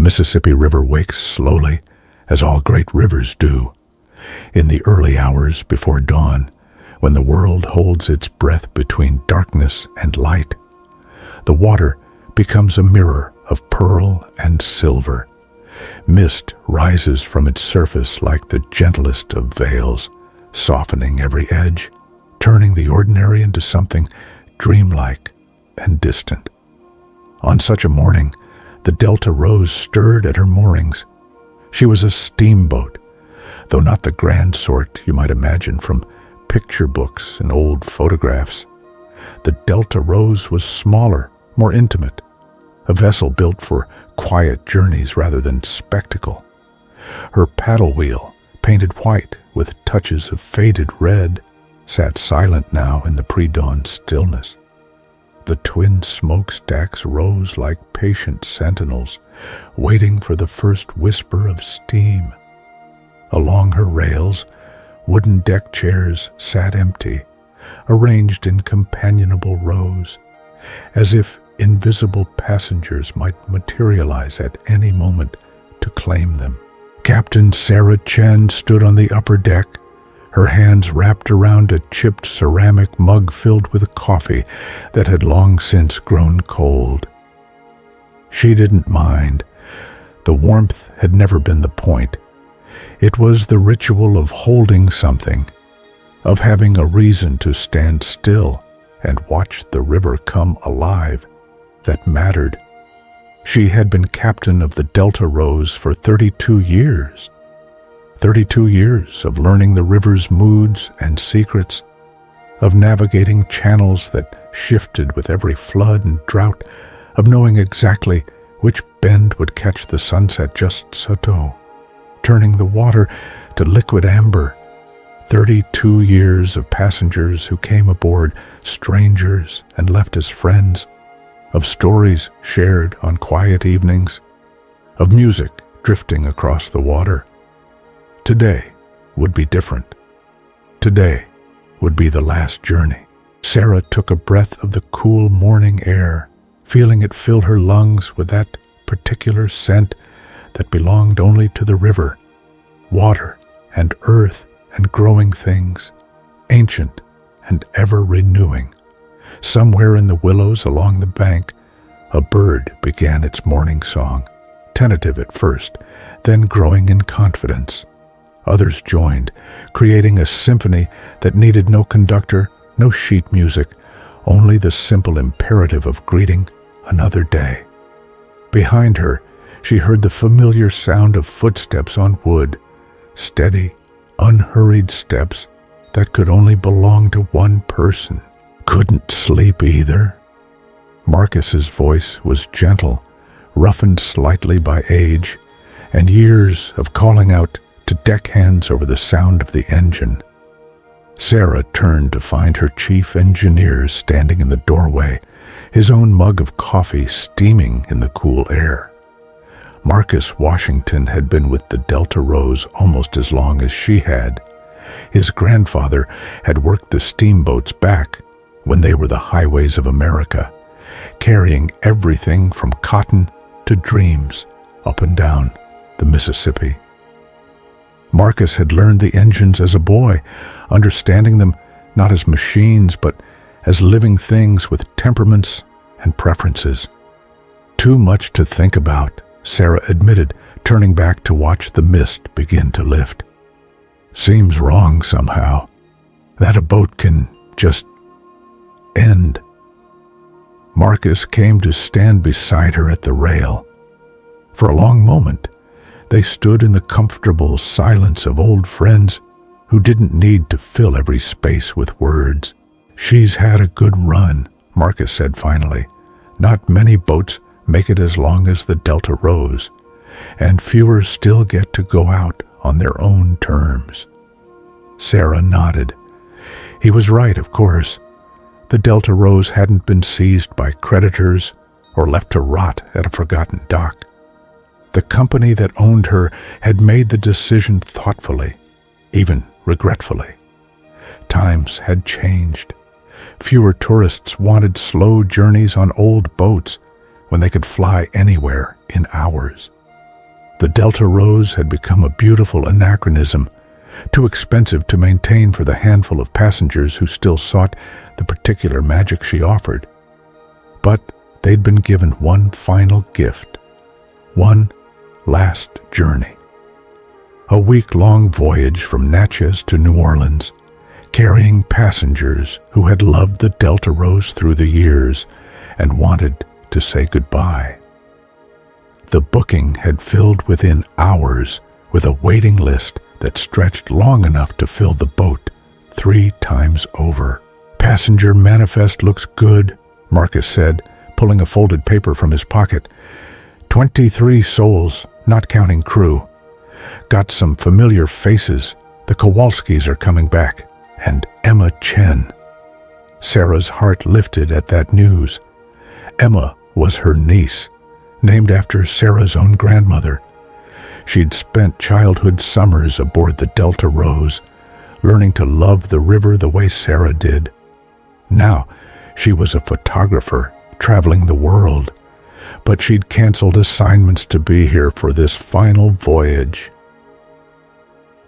The Mississippi River wakes slowly, as all great rivers do. In the early hours before dawn, when the world holds its breath between darkness and light, the water becomes a mirror of pearl and silver. Mist rises from its surface like the gentlest of veils, softening every edge, turning the ordinary into something dreamlike and distant. On such a morning, the Delta Rose stirred at her moorings. She was a steamboat, though not the grand sort you might imagine from picture books and old photographs. The Delta Rose was smaller, more intimate, a vessel built for quiet journeys rather than spectacle. Her paddle wheel, painted white with touches of faded red, sat silent now in the pre-dawn stillness. The twin smokestacks rose like patient sentinels, waiting for the first whisper of steam. Along her rails, wooden deck chairs sat empty, arranged in companionable rows, as if invisible passengers might materialize at any moment to claim them. Captain Sarah Chen stood on the upper deck, her hands wrapped around a chipped ceramic mug filled with coffee that had long since grown cold. She didn't mind. The warmth had never been the point. It was the ritual of holding something, of having a reason to stand still and watch the river come alive, that mattered. She had been captain of the Delta Rose for 32 years. 32 years of learning the river's moods and secrets, of navigating channels that shifted with every flood and drought, of knowing exactly which bend would catch the sunset just so, turning the water to liquid amber. 32 years of passengers who came aboard, strangers and left as friends, of stories shared on quiet evenings, of music drifting across the water. Today would be different. Today would be the last journey. Sarah took a breath of the cool morning air, feeling it fill her lungs with that particular scent that belonged only to the river, water and earth and growing things, ancient and ever-renewing. Somewhere in the willows along the bank, a bird began its morning song, tentative at first, then growing in confidence. Others joined, creating a symphony that needed no conductor, no sheet music, only the simple imperative of greeting another day. Behind her, she heard the familiar sound of footsteps on wood, steady, unhurried steps that could only belong to one person. Couldn't sleep either. Marcus's voice was gentle, roughened slightly by age, and years of calling out to deckhands over the sound of the engine. Sarah turned to find her chief engineer standing in the doorway, his own mug of coffee steaming in the cool air. Marcus Washington had been with the Delta Rose almost as long as she had. His grandfather had worked the steamboats back when they were the highways of America, carrying everything from cotton to dreams up and down the Mississippi. Marcus had learned the engines as a boy, understanding them not as machines but as living things with temperaments and preferences. Too much to think about, Sarah admitted, turning back to watch the mist begin to lift. Seems wrong somehow, that a boat can just end. Marcus came to stand beside her at the rail. For a long moment, they stood in the comfortable silence of old friends who didn't need to fill every space with words. She's had a good run, Marcus said finally. Not many boats make it as long as the Delta Rose, and fewer still get to go out on their own terms. Sarah nodded. He was right, of course. The Delta Rose hadn't been seized by creditors or left to rot at a forgotten dock. The company that owned her had made the decision thoughtfully, even regretfully. Times had changed. Fewer tourists wanted slow journeys on old boats when they could fly anywhere in hours. The Delta Rose had become a beautiful anachronism, too expensive to maintain for the handful of passengers who still sought the particular magic she offered. But they'd been given one final gift, one last journey. A week-long voyage from Natchez to New Orleans, carrying passengers who had loved the Delta Rose through the years and wanted to say goodbye. The booking had filled within hours with a waiting list that stretched long enough to fill the boat 3 times over. "Passenger manifest looks good," Marcus said, pulling a folded paper from his pocket. 23 souls, not counting crew. Got some familiar faces. The Kowalskis are coming back. And Emma Chen. Sarah's heart lifted at that news. Emma was her niece, named after Sarah's own grandmother. She'd spent childhood summers aboard the Delta Rose, learning to love the river the way Sarah did. Now, she was a photographer, traveling the world, but she'd canceled assignments to be here for this final voyage.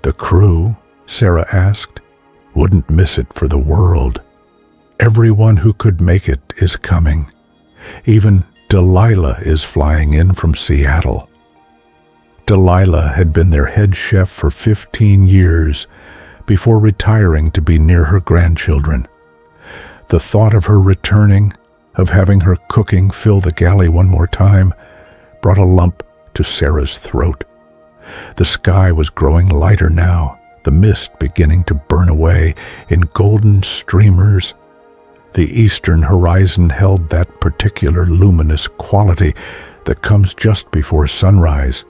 "The crew?" Sarah asked. "Wouldn't miss it for the world. Everyone who could make it is coming. Even Delilah is flying in from Seattle." Delilah had been their head chef for 15 years before retiring to be near her grandchildren. The thought of her returning, of having her cooking fill the galley one more time, brought a lump to Sarah's throat. The sky was growing lighter now, the mist beginning to burn away in golden streamers. The eastern horizon held that particular luminous quality that comes just before sunrise.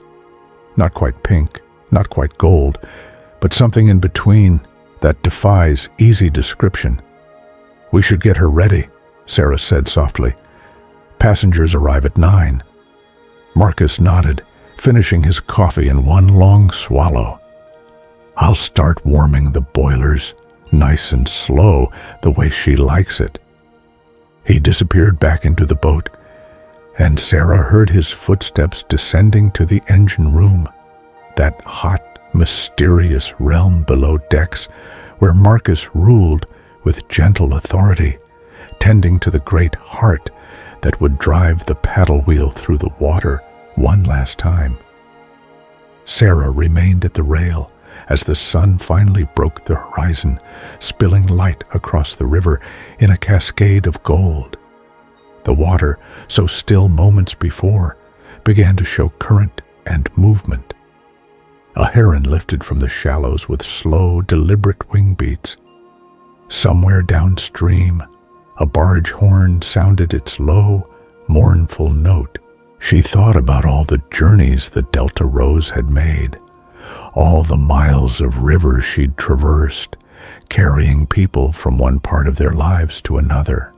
Not quite pink, not quite gold, but something in between that defies easy description. "We should get her ready," Sarah said softly. "Passengers arrive at 9. Marcus nodded, finishing his coffee in one long swallow. "I'll start warming the boilers, nice and slow, the way she likes it." He disappeared back into the boat, and Sarah heard his footsteps descending to the engine room, that hot, mysterious realm below decks where Marcus ruled with gentle authority, tending to the great heart that would drive the paddle wheel through the water one last time. Sarah remained at the rail as the sun finally broke the horizon, spilling light across the river in a cascade of gold. The water, so still moments before, began to show current and movement. A heron lifted from the shallows with slow, deliberate wing beats. Somewhere downstream, a barge horn sounded its low, mournful note. She thought about all the journeys the Delta Rose had made, all the miles of river she'd traversed, carrying people from one part of their lives to another.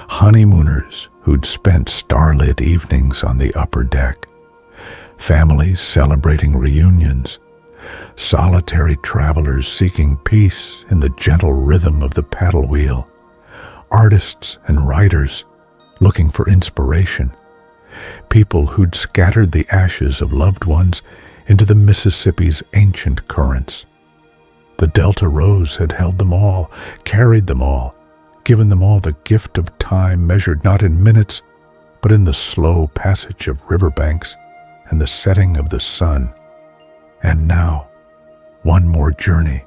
Honeymooners who'd spent starlit evenings on the upper deck, families celebrating reunions, solitary travelers seeking peace in the gentle rhythm of the paddle wheel, artists and writers looking for inspiration, people who'd scattered the ashes of loved ones into the Mississippi's ancient currents. The Delta Rose had held them all, carried them all, given them all the gift of time measured not in minutes, but in the slow passage of riverbanks and the setting of the sun. And now, one more journey.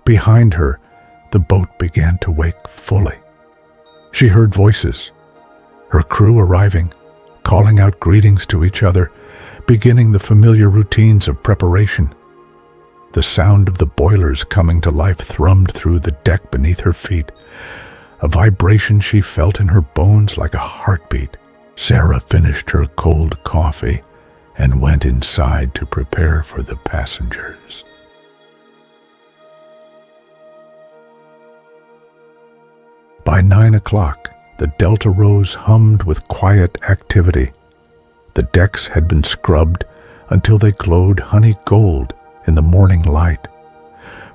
Behind her, the boat began to wake fully. She heard voices, her crew arriving, calling out greetings to each other, beginning the familiar routines of preparation. The sound of the boilers coming to life thrummed through the deck beneath her feet, a vibration she felt in her bones like a heartbeat. Sarah finished her cold coffee and went inside to prepare for the passengers. By 9 o'clock, the Delta Rose hummed with quiet activity. The decks had been scrubbed until they glowed honey gold in the morning light.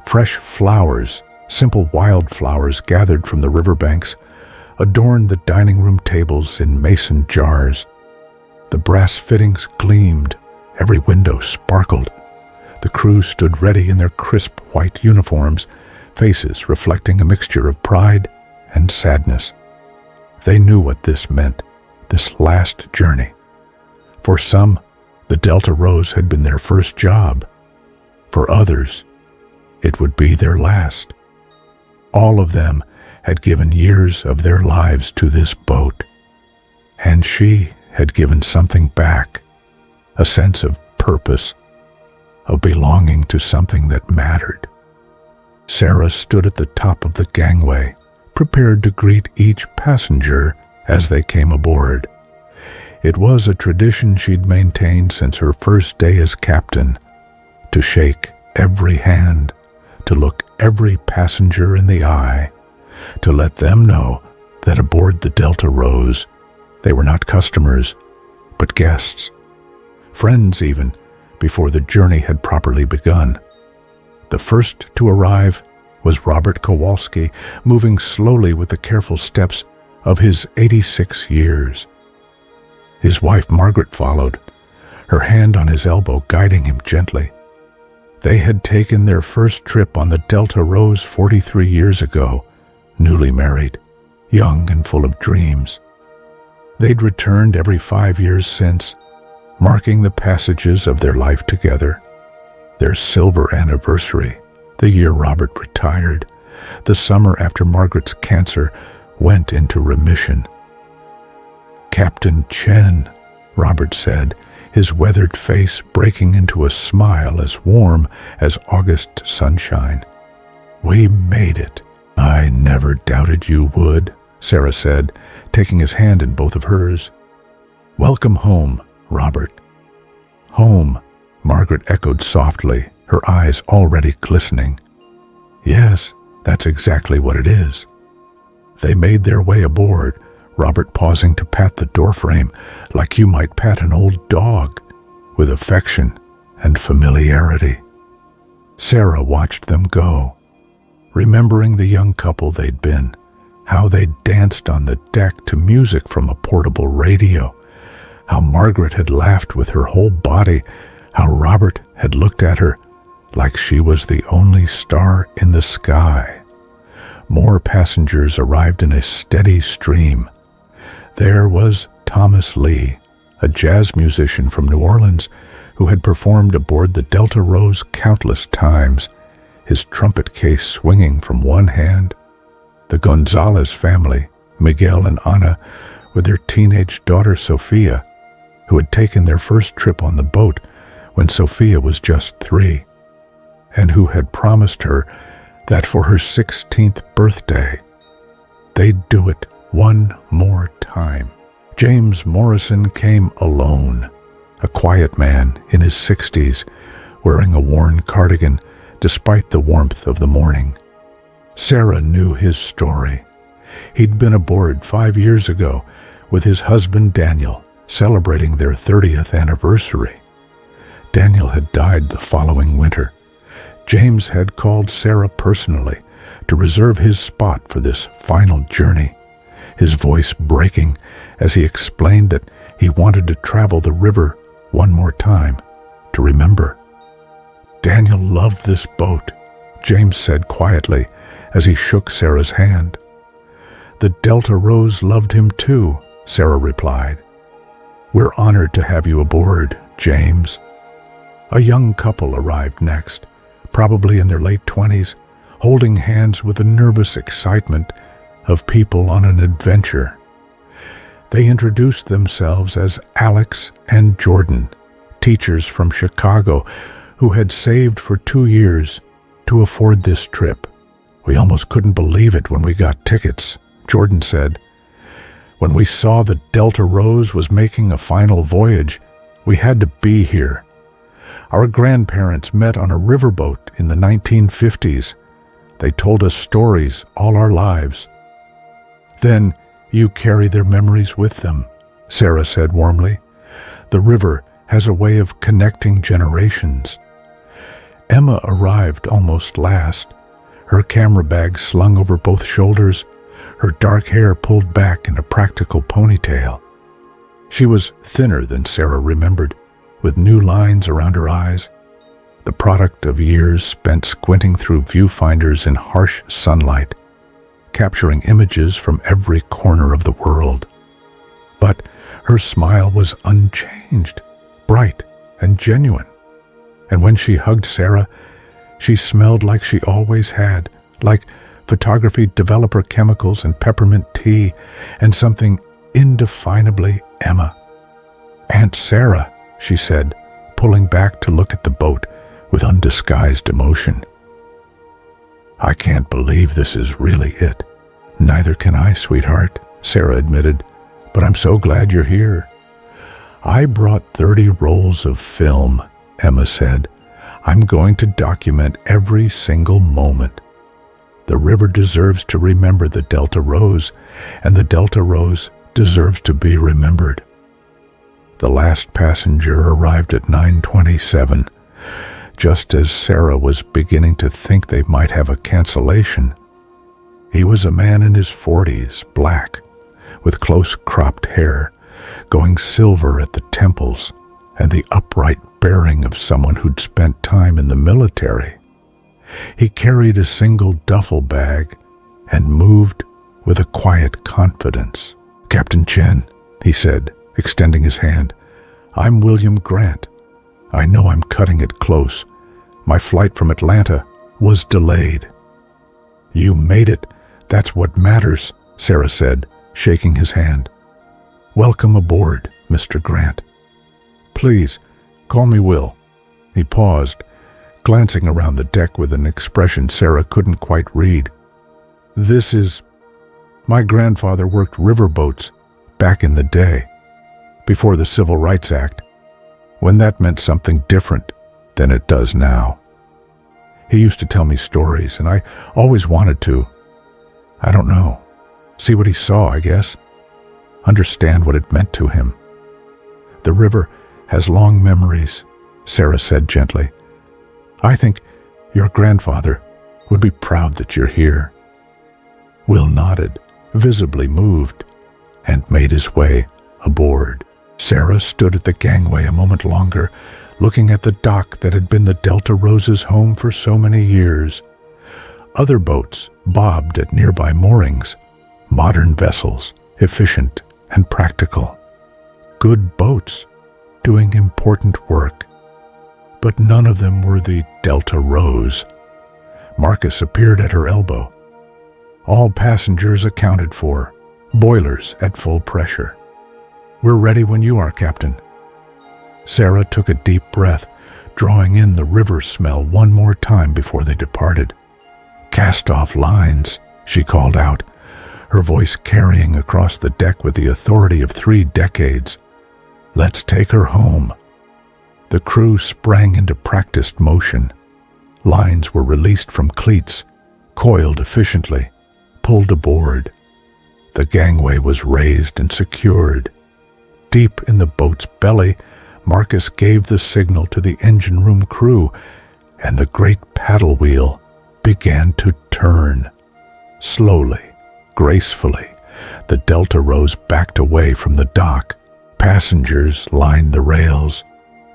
Fresh flowers, simple wildflowers gathered from the riverbanks, adorned the dining room tables in mason jars. The brass fittings gleamed Every window sparkled. The crew stood ready in their crisp white uniforms, faces reflecting a mixture of pride and sadness. They knew what this meant, this last journey. For some, the Delta Rose had been their first job. For others, it would be their last. All of them had given years of their lives to this boat, and she had given something back, a sense of purpose, of belonging to something that mattered. Sarah stood at the top of the gangway, prepared to greet each passenger as they came aboard. It was a tradition she'd maintained since her first day as captain, to shake every hand, to look every passenger in the eye, to let them know that aboard the Delta Rose, they were not customers, but guests, friends even, before the journey had properly begun. The first to arrive was Robert Kowalski, moving slowly with the careful steps of his 86 years. His wife Margaret followed, her hand on his elbow guiding him gently. They had taken their first trip on the Delta Rose 43 years ago, newly married, young and full of dreams. They'd returned every 5 years since, marking the passages of their life together. Their silver anniversary, the year Robert retired, the summer after Margaret's cancer went into remission. "Captain Chen," Robert said, his weathered face breaking into a smile as warm as August sunshine. "We made it." "I never doubted you would," Sarah said, taking his hand in both of hers. "Welcome home, Robert." "Home," Margaret echoed softly, her eyes already glistening. "Yes, that's exactly what it is." They made their way aboard, Robert pausing to pat the doorframe like you might pat an old dog, with affection and familiarity. Sarah watched them go, remembering the young couple they'd been, how they danced on the deck to music from a portable radio, how Margaret had laughed with her whole body, how Robert had looked at her like she was the only star in the sky. More passengers arrived in a steady stream. There was Thomas Lee, a jazz musician from New Orleans who had performed aboard the Delta Rose countless times, his trumpet case swinging from one hand. The Gonzalez family, Miguel and Ana, with their teenage daughter Sophia, who had taken their first trip on the boat when Sophia was just 3, and who had promised her that for her 16th birthday, they'd do it one more time. James Morrison came alone, a quiet man in his 60s, wearing a worn cardigan despite the warmth of the morning. Sarah knew his story. He'd been aboard 5 years ago with his husband Daniel, celebrating their 30th anniversary. Daniel had died the following winter. James had called Sarah personally to reserve his spot for this final journey, his voice breaking as he explained that he wanted to travel the river one more time, to remember. "Daniel loved this boat," James said quietly as he shook Sarah's hand. "The Delta Rose loved him too," Sarah replied. "We're honored to have you aboard, James." A young couple arrived next, probably in their late 20s, holding hands with the nervous excitement of people on an adventure. They introduced themselves as Alex and Jordan, teachers from Chicago who had saved for 2 years to afford this trip. "We almost couldn't believe it when we got tickets," Jordan said. "When we saw the Delta Rose was making a final voyage, we had to be here. Our grandparents met on a riverboat in the 1950s. They told us stories all our lives." "Then you carry their memories with them," Sarah said warmly. "The river has a way of connecting generations." Emma arrived almost last, her camera bag slung over both shoulders, her dark hair pulled back in a practical ponytail. She was thinner than Sarah remembered, with new lines around her eyes, the product of years spent squinting through viewfinders in harsh sunlight, capturing images from every corner of the world. But her smile was unchanged, bright and genuine. And when she hugged Sarah, she smelled like she always had, like photography developer chemicals and peppermint tea, and something indefinably Emma. "Aunt Sarah," she said, pulling back to look at the boat with undisguised emotion. "I can't believe this is really it." "Neither can I, sweetheart," Sarah admitted, "but I'm so glad you're here." "I brought 30 rolls of film," Emma said. "I'm going to document every single moment. The river deserves to remember the Delta Rose, and the Delta Rose deserves to be remembered." The last passenger arrived at 9:27, just as Sarah was beginning to think they might have a cancellation. He was a man in his 40s, black, with close-cropped hair, going silver at the temples, and the upright bearing of someone who'd spent time in the military. He carried a single duffel bag and moved with a quiet confidence. "Captain Chen," he said, extending his hand, "I'm William Grant. I know I'm cutting it close. My flight from Atlanta was delayed." "You made it. That's what matters," Sarah said, shaking his hand. "Welcome aboard, Mr. Grant. Please, call me Will." He paused, glancing around the deck with an expression Sarah couldn't quite read. My grandfather worked riverboats back in the day, before the Civil Rights Act, when that meant something different than it does now. He used to tell me stories, and I always wanted to. I don't know. See what he saw, I guess. Understand what it meant to him. The river has long memories, Sarah said gently. I think your grandfather would be proud that you're here. Will nodded, visibly moved, and made his way aboard. Sarah stood at the gangway a moment longer, looking at the dock that had been the Delta Rose's home for so many years. Other boats bobbed at nearby moorings, modern vessels, efficient and practical. Good boats, doing important work. But none of them were the Delta Rose. Marcus appeared at her elbow. All passengers accounted for, boilers at full pressure. We're ready when you are, Captain. Sarah took a deep breath, drawing in the river smell one more time before they departed. Cast-off lines, she called out, her voice carrying across the deck with the authority of 3 decades. Let's take her home. The crew sprang into practiced motion. Lines were released from cleats, coiled efficiently, pulled aboard. The gangway was raised and secured. Deep in the boat's belly, Marcus gave the signal to the engine room crew, and the great paddle wheel began to turn. Slowly, gracefully, the Delta Rose backed away from the dock. Passengers lined the rails,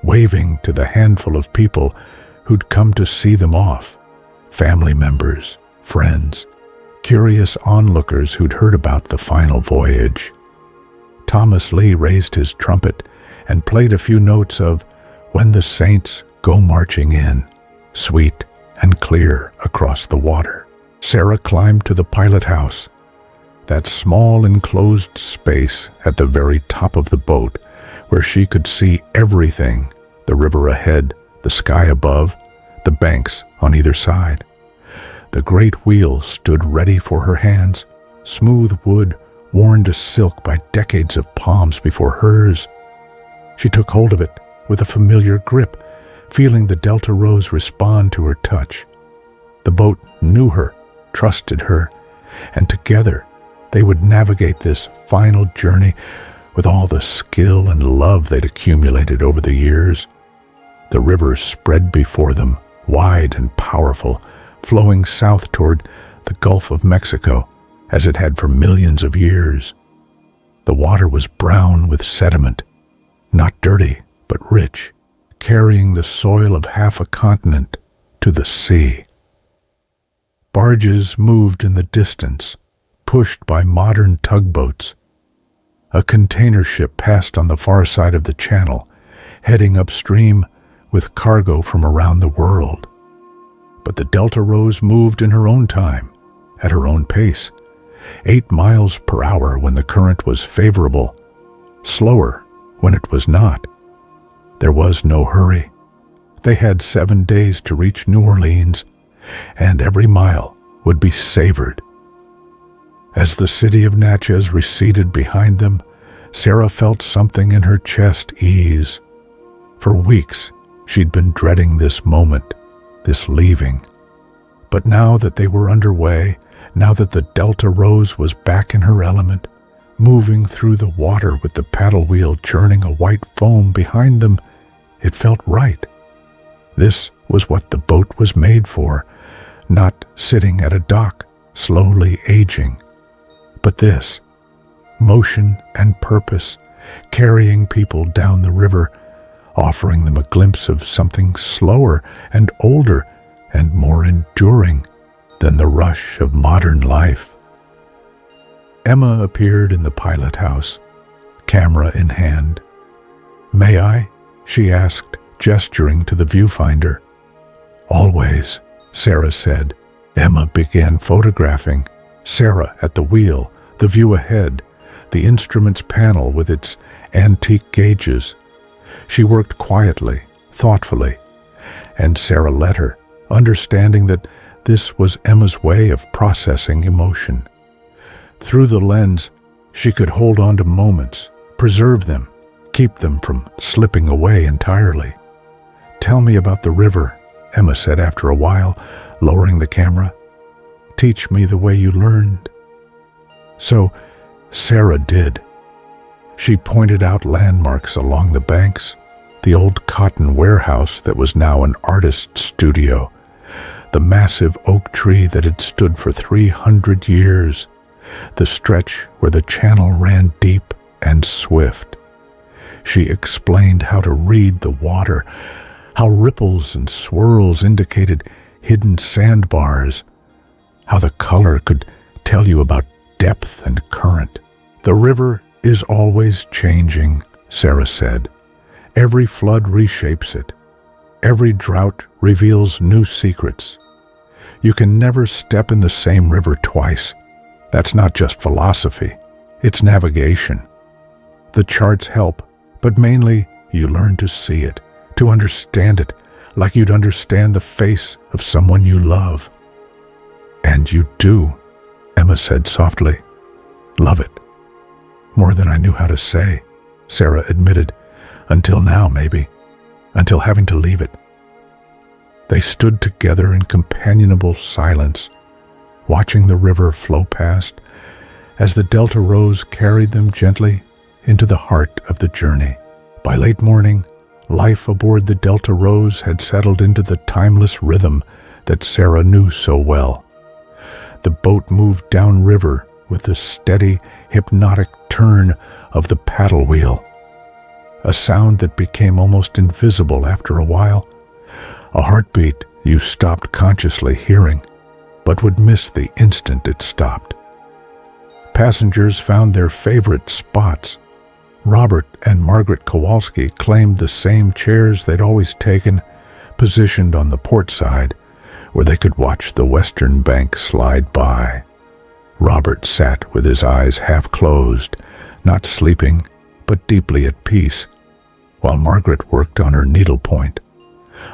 waving to the handful of people who'd come to see them off. Family members, friends, curious onlookers who'd heard about the final voyage. Thomas Lee raised his trumpet and played a few notes of When the Saints Go Marching In, sweet and clear across the water. Sarah climbed to the pilot house, that small enclosed space at the very top of the boat where she could see everything, the river ahead, the sky above, the banks on either side. The great wheel stood ready for her hands, smooth wood worn to silk by decades of palms before hers. She took hold of it with a familiar grip, feeling the Delta Rose respond to her touch. The boat knew her, trusted her, and together they would navigate this final journey with all the skill and love they'd accumulated over the years. The river spread before them, wide and powerful, flowing south toward the Gulf of Mexico, as it had for millions of years. The water was brown with sediment, not dirty, but rich, carrying the soil of half a continent to the sea. Barges moved in the distance, pushed by modern tugboats. A container ship passed on the far side of the channel, heading upstream with cargo from around the world. But the Delta Rose moved in her own time, at her own pace, 8 miles per hour when the current was favorable, slower when it was not. There was no hurry. They had 7 days to reach New Orleans, and every mile would be savored. As the city of Natchez receded behind them, Sarah felt something in her chest ease. For weeks, she'd been dreading this moment, this leaving. But now that they were underway, now that the Delta Rose was back in her element, moving through the water with the paddle wheel churning a white foam behind them, it felt right. This was what the boat was made for, not sitting at a dock, slowly aging. But this, motion and purpose, carrying people down the river, offering them a glimpse of something slower and older and more enduring than the rush of modern life. Emma appeared in the pilot house, camera in hand. "May I?" she asked, gesturing to the viewfinder. "Always," Sarah said. Emma began photographing, Sarah at the wheel, the view ahead, the instruments panel with its antique gauges. She worked quietly, thoughtfully, and Sarah let her, understanding that this was Emma's way of processing emotion. Through the lens, she could hold on to moments, preserve them, keep them from slipping away entirely. "Tell me about the river," Emma said after a while, lowering the camera. "Teach me the way you learned." So Sarah did. She pointed out landmarks along the banks, the old cotton warehouse that was now an artist's studio, the massive oak tree that had stood for 300 years, the stretch where the channel ran deep and swift. She explained how to read the water, how ripples and swirls indicated hidden sandbars, how the color could tell you about depth and current. "The river is always changing," Sarah said. "Every flood reshapes it. Every drought reveals new secrets. You can never step in the same river twice. That's not just philosophy, it's navigation. The charts help, but mainly you learn to see it, to understand it, like you'd understand the face of someone you love." "And you do," Emma said softly. "Love it. More than I knew how to say," Sarah admitted. "Until now, maybe. Until having to leave it." They stood together in companionable silence, watching the river flow past as the Delta Rose carried them gently into the heart of the journey. By late morning, life aboard the Delta Rose had settled into the timeless rhythm that Sarah knew so well. The boat moved downriver with the steady, hypnotic turn of the paddle wheel, a sound that became almost invisible after a while, a heartbeat you stopped consciously hearing, but would miss the instant it stopped. Passengers found their favorite spots. Robert and Margaret Kowalski claimed the same chairs they'd always taken, positioned on the port side, where they could watch the western bank slide by. Robert sat with his eyes half closed, not sleeping, but deeply at peace, while Margaret worked on her needlepoint,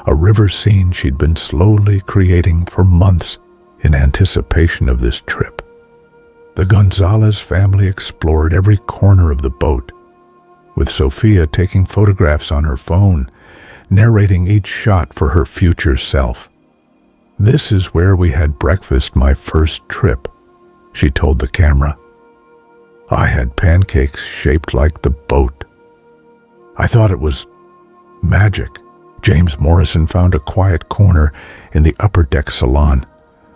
a river scene she'd been slowly creating for months in anticipation of this trip. The Gonzalez family explored every corner of the boat, with Sophia taking photographs on her phone, narrating each shot for her future self. "This is where we had breakfast my first trip," she told the camera. "I had pancakes shaped like the boat. I thought it was magic." James Morrison found a quiet corner in the upper deck salon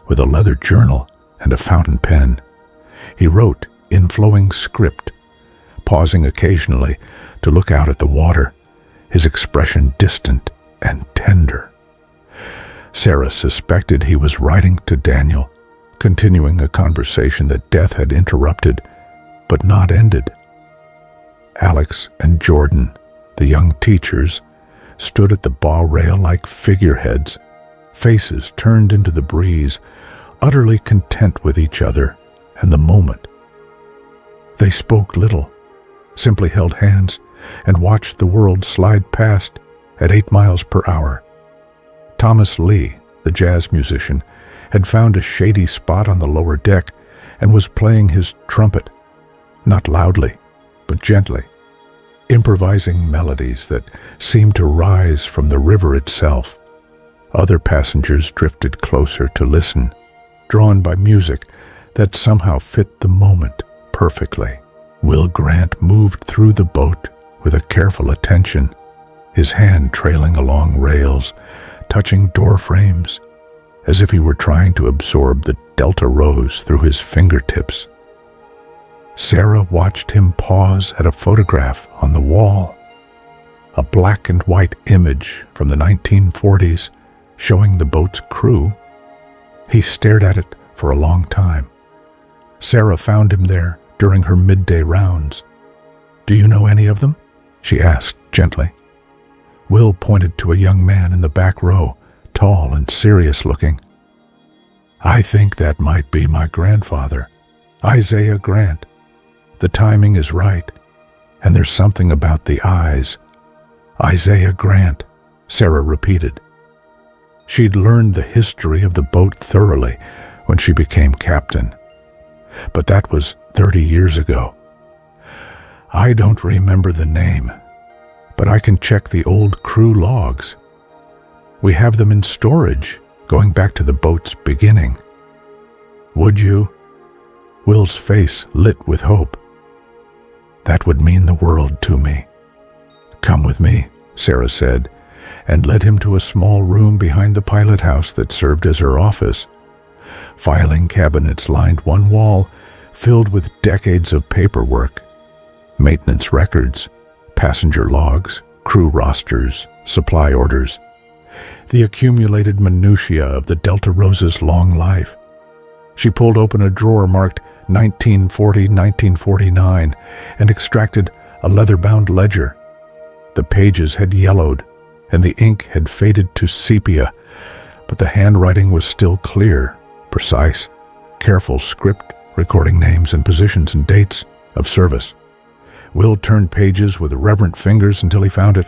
with a leather journal and a fountain pen. He wrote in flowing script, pausing occasionally to look out at the water, his expression distant and tender. Sarah suspected he was writing to Daniel, continuing a conversation that death had interrupted, but not ended. Alex and Jordan, the young teachers, stood at the bow rail like figureheads, faces turned into the breeze, utterly content with each other and the moment. They spoke little, simply held hands and watched the world slide past at 8 miles per hour. Thomas Lee, the jazz musician, had found a shady spot on the lower deck and was playing his trumpet, not loudly, but gently, improvising melodies that seemed to rise from the river itself. Other passengers drifted closer to listen, drawn by music that somehow fit the moment perfectly. Will Grant moved through the boat with a careful attention, his hand trailing along rails, touching door frames, as if he were trying to absorb the Delta Rose through his fingertips. Sarah watched him pause at a photograph on the wall, a black and white image from the 1940s showing the boat's crew. He stared at it for a long time. Sarah found him there during her midday rounds. "Do you know any of them?" she asked gently. Will pointed to a young man in the back row, tall and serious-looking. "I think that might be my grandfather, Isaiah Grant. The timing is right, and there's something about the eyes." "Isaiah Grant," Sarah repeated. She'd learned the history of the boat thoroughly when she became captain, but that was 30 years ago. "I don't remember the name, but I can check the old crew logs. We have them in storage, going back to the boat's beginning." "Would you?" Will's face lit with hope. "That would mean the world to me." "Come with me," Sarah said, and led him to a small room behind the pilot house that served as her office. Filing cabinets lined one wall, filled with decades of paperwork, maintenance records, passenger logs, crew rosters, supply orders, the accumulated minutiae of the Delta Rose's long life. She pulled open a drawer marked 1940-1949 and extracted a leather-bound ledger. The pages had yellowed, and the ink had faded to sepia, but the handwriting was still clear, precise, careful script recording names and positions and dates of service. Will turned pages with reverent fingers until he found it.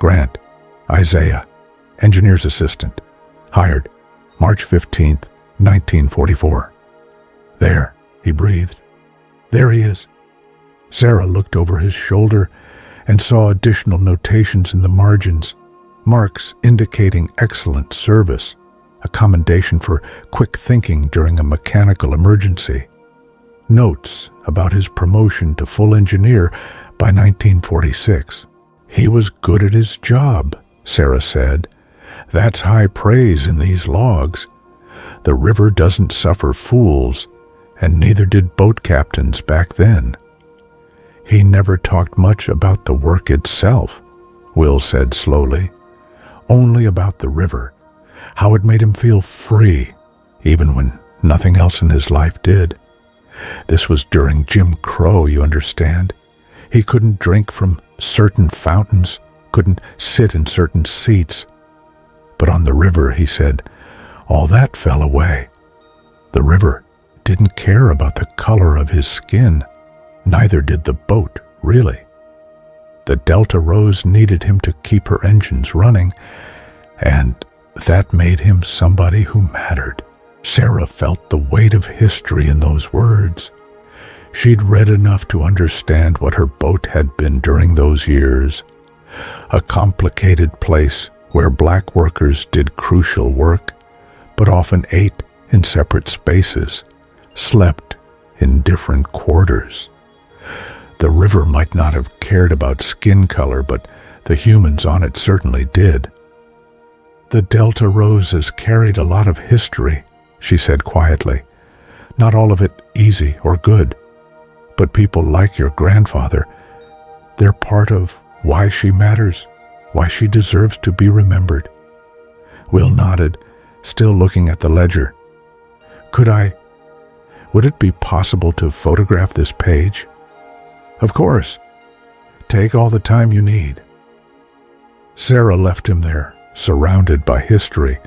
Grant, Isaiah, engineer's assistant, hired March 15th, 1944. "There," he breathed. "There he is." Sarah looked over his shoulder and saw additional notations in the margins, marks indicating excellent service, a commendation for quick thinking during a mechanical emergency, notes about his promotion to full engineer by 1946. "He was good at his job," Sarah said. "That's high praise in these logs. The river doesn't suffer fools, and neither did boat captains back then." "He never talked much about the work itself," Will said slowly. "Only about the river, how it made him feel free, even when nothing else in his life did. This was during Jim Crow, you understand. He couldn't drink from certain fountains, couldn't sit in certain seats. But on the river, he said, all that fell away. The river didn't care about the color of his skin. Neither did the boat, really. The Delta Rose needed him to keep her engines running, and that made him somebody who mattered." Sarah felt the weight of history in those words. She'd read enough to understand what her boat had been during those years. A complicated place where black workers did crucial work, but often ate in separate spaces, slept in different quarters. The river might not have cared about skin color, but the humans on it certainly did. "The Delta Rose has carried a lot of history," she said quietly. "Not all of it easy or good, but people like your grandfather, they're part of why she matters, why she deserves to be remembered. Will nodded, still looking at the ledger. Would it be possible to photograph this page? Of course. Take all the time you need. Sarah left him there, surrounded by history,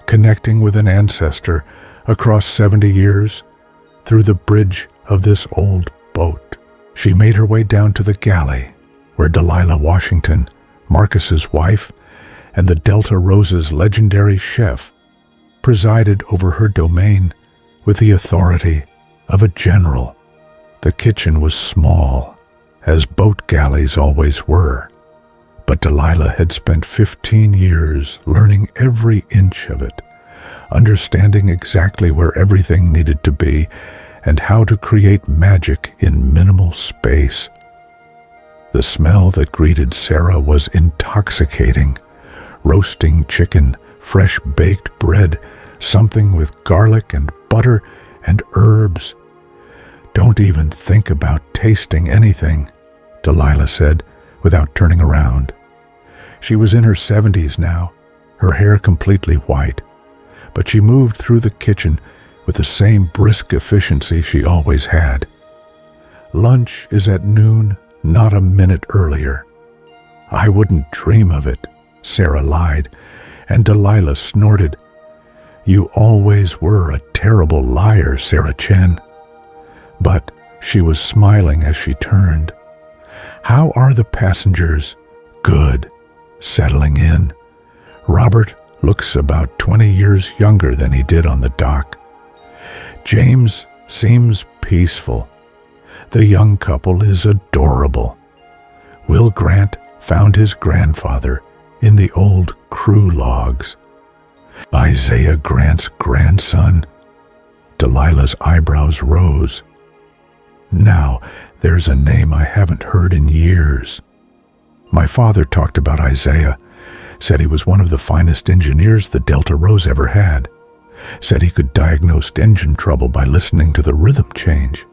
connecting with an ancestor across 70 years through the bridge of this old boat. She made her way down to the galley, where Delilah Washington, Marcus's wife, and the Delta Rose's legendary chef presided over her domain with the authority of a general. The kitchen was small, as boat galleys always were, but Delilah had spent 15 years learning every inch of it, understanding exactly where everything needed to be and how to create magic in minimal space. The smell that greeted Sarah was intoxicating. Roasting chicken, fresh baked bread, something with garlic and butter and herbs. Don't even think about tasting anything, Delilah said, without turning around. She was in her 70s now, her hair completely white, but she moved through the kitchen with the same brisk efficiency she always had. Lunch is at noon, not a minute earlier. I wouldn't dream of it, Sarah lied, and Delilah snorted. You always were a terrible liar, Sarah Chen. But she was smiling as she turned. How are the passengers? Good. Settling in. Robert looks about 20 years younger than he did on the dock. James seems peaceful. The young couple is adorable. Will Grant found his grandfather in the old crew logs. Isaiah Grant's grandson. Delilah's eyebrows rose. Now, there's a name I haven't heard in years. My father talked about Isaiah, said he was one of the finest engineers the Delta Rose ever had, said he could diagnose engine trouble by listening to the rhythm change.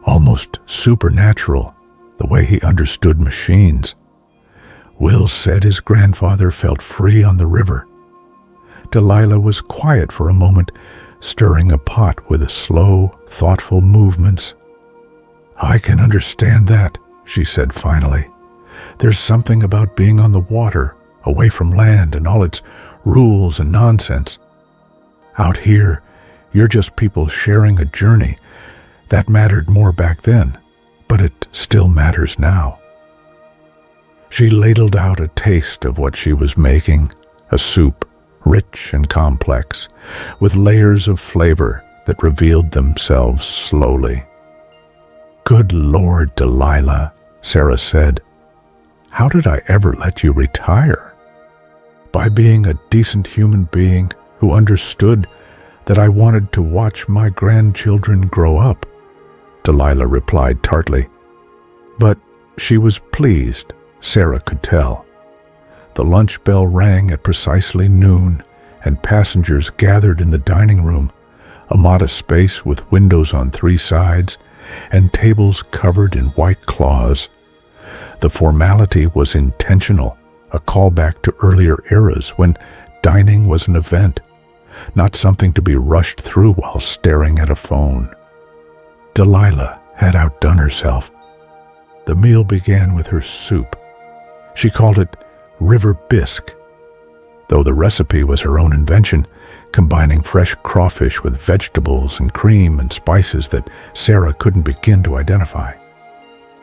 Almost supernatural, the way he understood machines. Will said his grandfather felt free on the river. Delilah was quiet for a moment, stirring a pot with slow, thoughtful movements. I can understand that, she said finally. There's something about being on the water, away from land and all its rules and nonsense. Out here, you're just people sharing a journey. That mattered more back then, but it still matters now. She ladled out a taste of what she was making, a soup, rich and complex, with layers of flavor that revealed themselves slowly. Good Lord, Delilah, Sarah said. How did I ever let you retire? By being a decent human being who understood that I wanted to watch my grandchildren grow up, Delilah replied tartly. But she was pleased, Sarah could tell. The lunch bell rang at precisely noon, and passengers gathered in the dining room, a modest space with windows on 3 sides and tables covered in white cloths. The formality was intentional, a callback to earlier eras when dining was an event, not something to be rushed through while staring at a phone. Delilah had outdone herself. The meal began with her soup. She called it river bisque, though the recipe was her own invention, combining fresh crawfish with vegetables and cream and spices that Sarah couldn't begin to identify.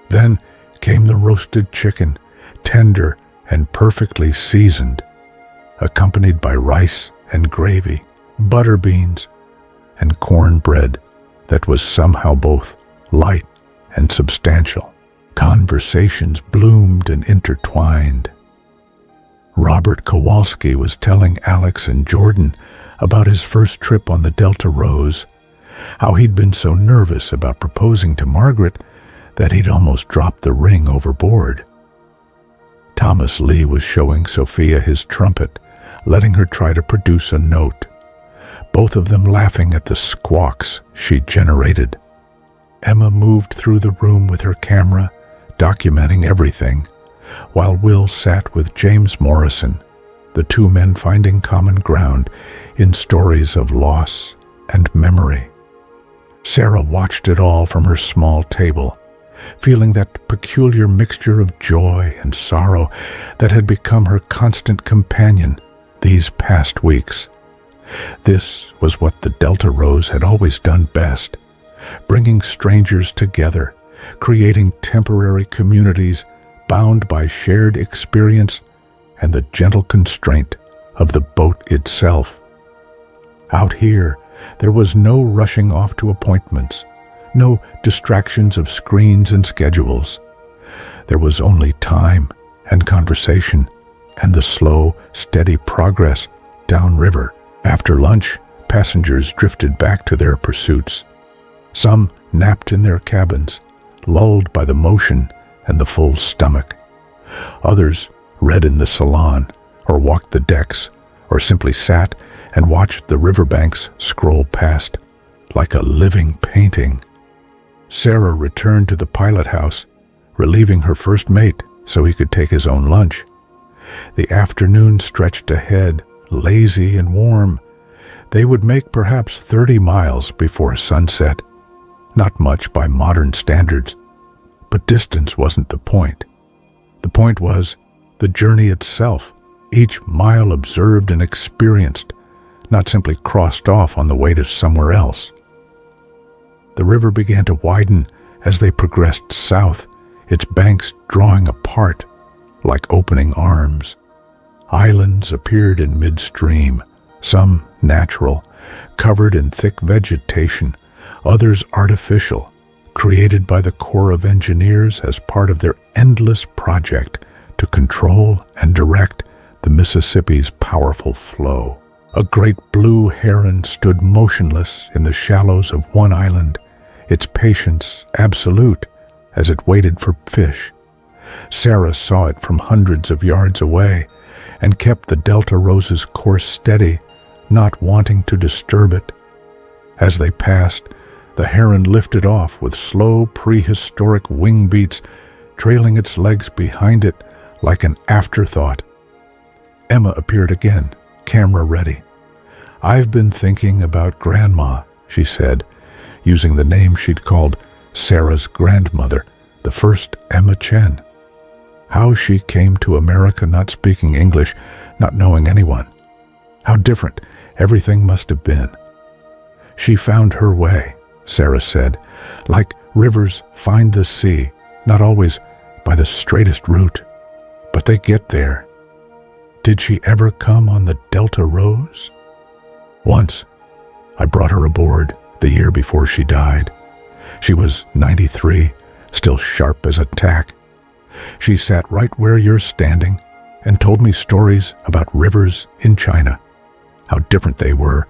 Then came the roasted chicken, tender and perfectly seasoned, accompanied by rice and gravy, butter beans, and cornbread that was somehow both light and substantial. Conversations bloomed and intertwined. Robert Kowalski was telling Alex and Jordan about his first trip on the Delta Rose, how he'd been so nervous about proposing to Margaret that he'd almost dropped the ring overboard. Thomas Lee was showing Sophia his trumpet, letting her try to produce a note, both of them laughing at the squawks she generated. Emma moved through the room with her camera, documenting everything, while Will sat with James Morrison, the two men finding common ground in stories of loss and memory. Sarah watched it all from her small table, feeling that peculiar mixture of joy and sorrow that had become her constant companion these past weeks. This was what the Delta Rose had always done best, bringing strangers together, creating temporary communities bound by shared experience and the gentle constraint of the boat itself. Out here, there was no rushing off to appointments, no distractions of screens and schedules. There was only time and conversation and the slow, steady progress downriver. After lunch, passengers drifted back to their pursuits. Some napped in their cabins, lulled by the motion and the full stomach. Others read in the salon, or walked the decks, or simply sat and watched the riverbanks scroll past, like a living painting. Sarah returned to the pilot house, relieving her first mate so he could take his own lunch. The afternoon stretched ahead, lazy and warm. They would make perhaps 30 miles before sunset. Not much by modern standards, but distance wasn't the point. The point was the journey itself, each mile observed and experienced, not simply crossed off on the way to somewhere else. The river began to widen as they progressed south, its banks drawing apart like opening arms. Islands appeared in midstream, some natural, covered in thick vegetation, others artificial, created by the Corps of Engineers as part of their endless project to control and direct the Mississippi's powerful flow. A great blue heron stood motionless in the shallows of one island, its patience absolute as it waited for fish. Sarah saw it from hundreds of yards away and kept the Delta Rose's course steady, not wanting to disturb it. As they passed, the heron lifted off with slow prehistoric wing beats, trailing its legs behind it like an afterthought. Emma appeared again, camera ready. "I've been thinking about Grandma," she said, using the name she'd called Sarah's grandmother, the first Emma Chen. How she came to America not speaking English, not knowing anyone. How different everything must have been. "She found her way," Sarah said, "like rivers find the sea, not always by the straightest route, but they get there." "Did she ever come on the Delta Rose?" "Once. I brought her aboard the year before she died. She was 93, still sharp as a tack. She sat right where you're standing and told me stories about rivers in China, how different they were,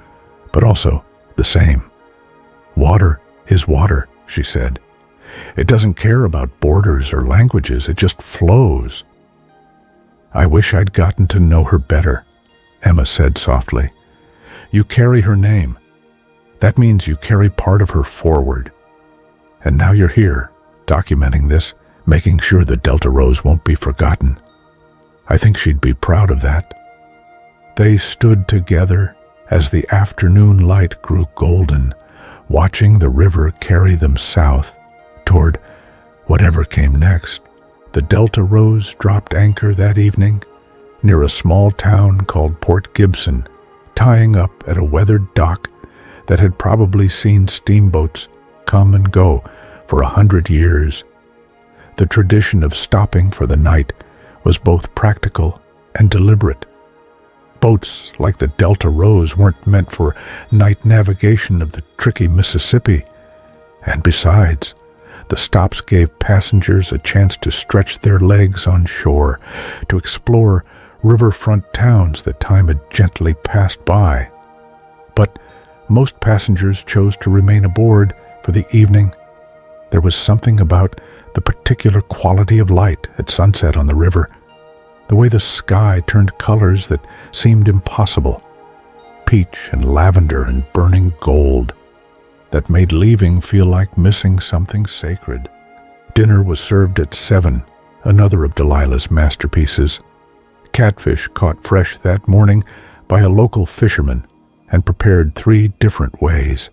but also the same. Water is water," she said. "It doesn't care about borders or languages, it just flows." "I wish I'd gotten to know her better," Emma said softly. "You carry her name. That means you carry part of her forward. And now you're here, documenting this, making sure the Delta Rose won't be forgotten. I think she'd be proud of that." They stood together as the afternoon light grew golden, watching the river carry them south toward whatever came next. The Delta Rose dropped anchor that evening near a small town called Port Gibson, tying up at a weathered dock that had probably seen steamboats come and go for 100 years. The tradition of stopping for the night was both practical and deliberate. Boats like the Delta Rose weren't meant for night navigation of the tricky Mississippi. And besides, the stops gave passengers a chance to stretch their legs on shore, to explore riverfront towns that time had gently passed by. But most passengers chose to remain aboard for the evening. There was something about the particular quality of light at sunset on the river, the way the sky turned colors that seemed impossible, peach and lavender and burning gold, that made leaving feel like missing something sacred. Dinner was served at 7, another of Delilah's masterpieces. Catfish caught fresh that morning by a local fisherman and prepared 3 different ways.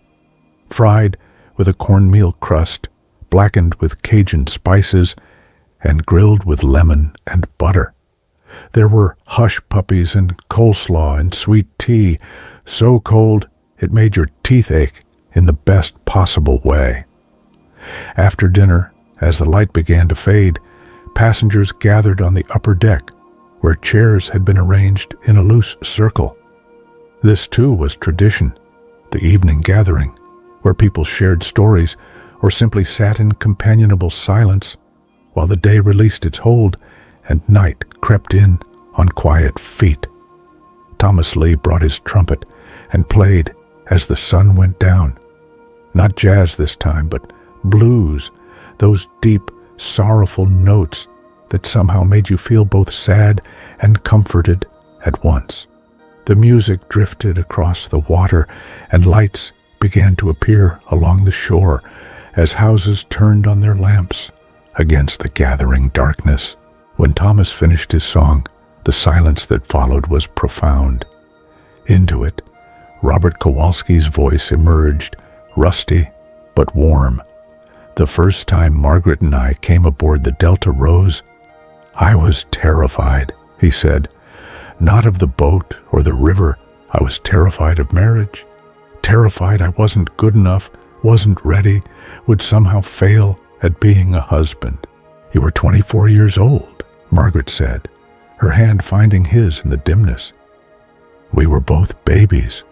Fried with a cornmeal crust, blackened with Cajun spices, and grilled with lemon and butter. There were hush puppies and coleslaw and sweet tea, so cold it made your teeth ache in the best possible way. After dinner, as the light began to fade, passengers gathered on the upper deck, where chairs had been arranged in a loose circle. This too was tradition, the evening gathering, where people shared stories or simply sat in companionable silence while the day released its hold and night crept in on quiet feet. Thomas Lee brought his trumpet and played as the sun went down. Not jazz this time, but blues, those deep, sorrowful notes that somehow made you feel both sad and comforted at once. The music drifted across the water, and lights began to appear along the shore as houses turned on their lamps against the gathering darkness. When Thomas finished his song, the silence that followed was profound. Into it, Robert Kowalski's voice emerged, rusty but warm. The first time Margaret and I came aboard the Delta Rose, I was terrified, he said. Not of the boat or the river. I was terrified of marriage. Terrified I wasn't good enough, wasn't ready, would somehow fail at being a husband. You were 24 years old, Margaret said, her hand finding his in the dimness. We were both babies.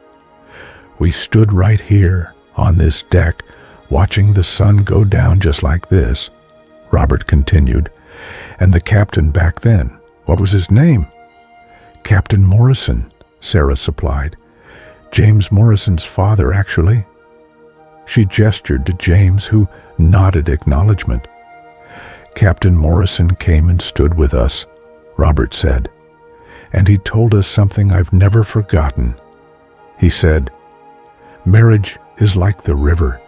We stood right here on this deck, watching the sun go down just like this, Robert continued. And the captain back then, what was his name? Captain Morrison, Sarah supplied. James Morrison's father, actually. She gestured to James, who nodded acknowledgement. Captain Morrison came and stood with us, Robert said, and he told us something I've never forgotten. He said, "Marriage is like the river.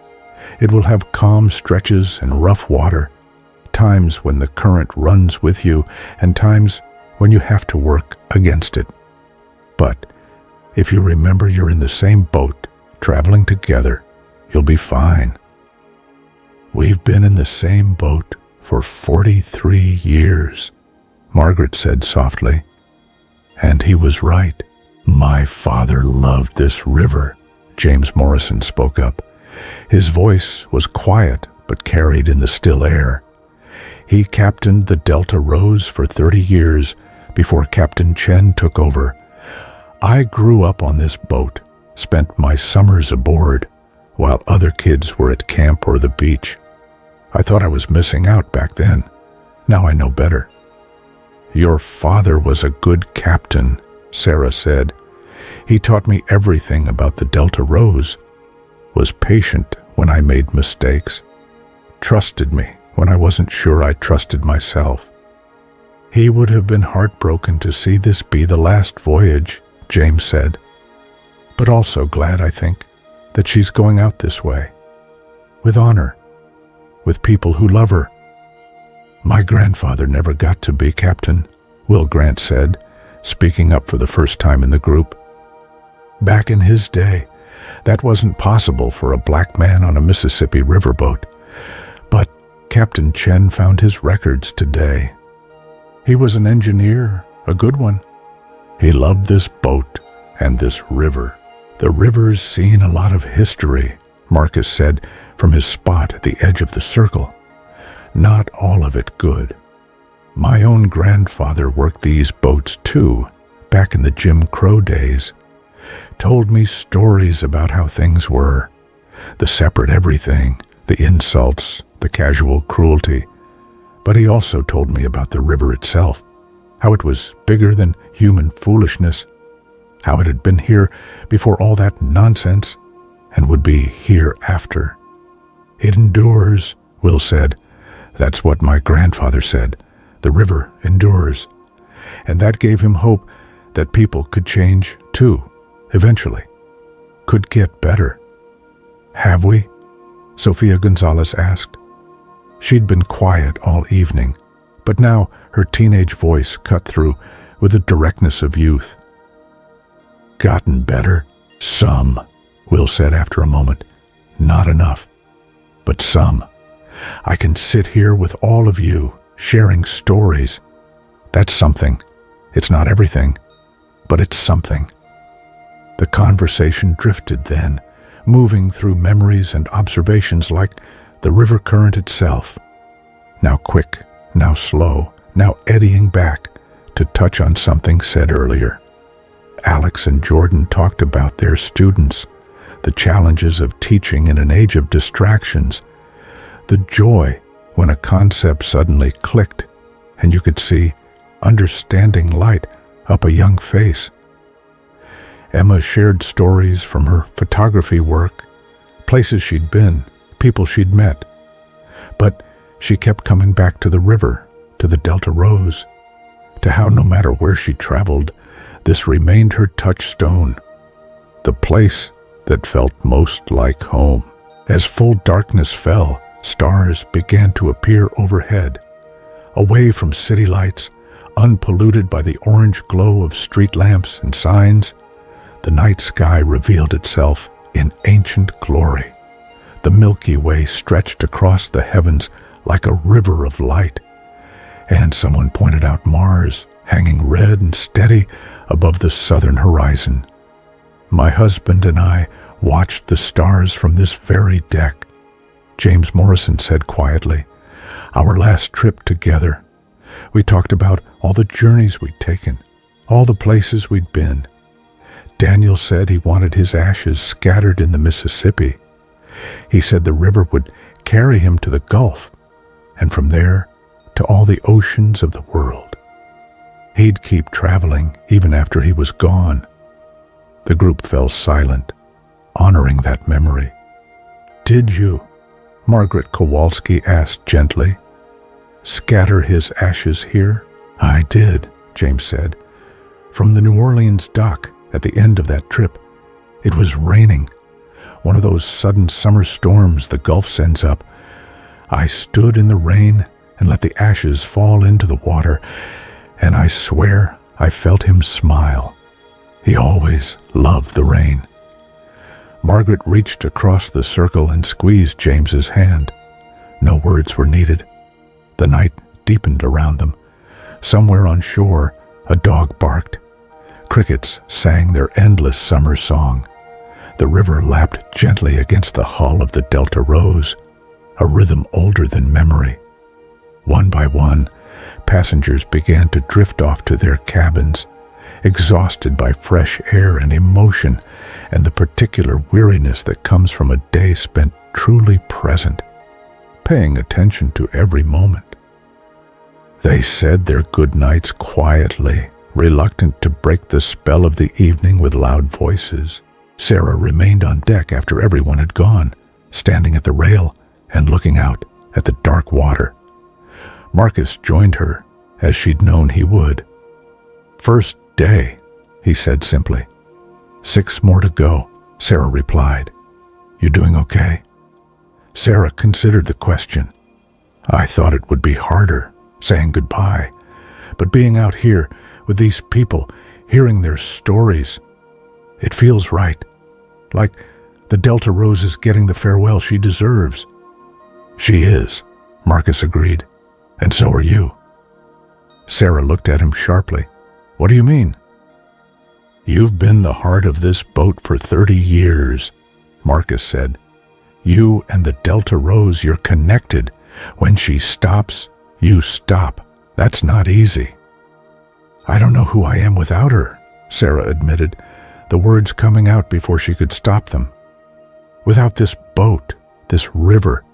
It will have calm stretches and rough water, times when the current runs with you and times when you have to work against it. But if you remember you're in the same boat, traveling together, you'll be fine." We've been in the same boat for 43 years, Margaret said softly. And he was right. My father loved this river, James Morrison spoke up. His voice was quiet but carried in the still air. He captained the Delta Rose for 30 years before Captain Chen took over. I grew up on this boat, spent my summers aboard, while other kids were at camp or the beach. I thought I was missing out back then. Now I know better. Your father was a good captain, Sarah said. He taught me everything about the Delta Rose, was patient when I made mistakes, trusted me when I wasn't sure I trusted myself. He would have been heartbroken to see this be the last voyage, James said, but also glad, I think, that she's going out this way, with honor, with people who love her. My grandfather never got to be captain, Will Grant said, speaking up for the first time in the group. Back in his day, that wasn't possible for a black man on a Mississippi riverboat, but Captain Chen found his records today. He was an engineer, a good one. He loved this boat and this river. The river's seen a lot of history, Marcus said from his spot at the edge of the circle. Not all of it good. My own grandfather worked these boats too, back in the Jim Crow days. Told me stories about how things were. The separate everything, the insults, the casual cruelty. But he also told me about the river itself, how it was bigger than human foolishness, how it had been here before all that nonsense and would be here after. It endures, Will said. That's what my grandfather said. The river endures. And that gave him hope that people could change too, eventually. Could get better. Have we? Sofia Gonzalez asked. She'd been quiet all evening, But now her teenage voice cut through with the directness of youth. "Gotten better? Some," Will said after a moment. "Not enough, but some. I can sit here with all of you, sharing stories. That's something. It's not everything, but it's something." The conversation drifted then, moving through memories and observations like the river current itself, now quick, now slow, now eddying back to touch on something said earlier. Alex and Jordan talked about their students, the challenges of teaching in an age of distractions, the joy when a concept suddenly clicked and you could see understanding light up a young face. Emma shared stories from her photography work, places she'd been, people she'd met. But she kept coming back to the river, to the Delta Rose, to how no matter where she traveled, this remained her touchstone, the place that felt most like home. As full darkness fell, stars began to appear overhead, away from city lights, unpolluted by the orange glow of street lamps and signs. The night sky revealed itself in ancient glory. The Milky Way stretched across the heavens like a river of light. And someone pointed out Mars, hanging red and steady above the southern horizon. My husband and I watched the stars from this very deck, James Morrison said quietly. Our last trip together. We talked about all the journeys we'd taken, all the places we'd been. Daniel said he wanted his ashes scattered in the Mississippi. He said the river would carry him to the Gulf, and from there to all the oceans of the world. He'd keep traveling even after he was gone. The group fell silent, honoring that memory. "Did you?" Margaret Kowalski asked gently. "Scatter his ashes here?" "I did," James said. "From the New Orleans dock at the end of that trip. It was raining, one of those sudden summer storms the Gulf sends up. I stood in the rain and let the ashes fall into the water, and I swear I felt him smile. He always loved the rain." Margaret reached across the circle and squeezed James's hand. No words were needed. The night deepened around them. Somewhere on shore, a dog barked. Crickets sang their endless summer song. The river lapped gently against the hull of the Delta Rose, a rhythm older than memory. One by one, passengers began to drift off to their cabins, exhausted by fresh air and emotion and the particular weariness that comes from a day spent truly present, paying attention to every moment. They said their good nights quietly, reluctant to break the spell of the evening with loud voices. Sarah remained on deck after everyone had gone, standing at the rail and looking out at the dark water. Marcus joined her, as she'd known he would. "First day," he said simply. "6 more to go," Sarah replied. "You doing okay?" Sarah considered the question. "I thought it would be harder, saying goodbye, but being out here with these people, hearing their stories, it feels right, like the Delta Rose is getting the farewell she deserves." "She is," Marcus agreed, "and so are you." Sarah looked at him sharply. "What do you mean?" "You've been the heart of this boat for 30 years, Marcus said. "You and the Delta Rose, you're connected. When she stops, you stop. That's not easy." "I don't know who I am without her," Sarah admitted, the words coming out before she could stop them. "Without this boat, this river,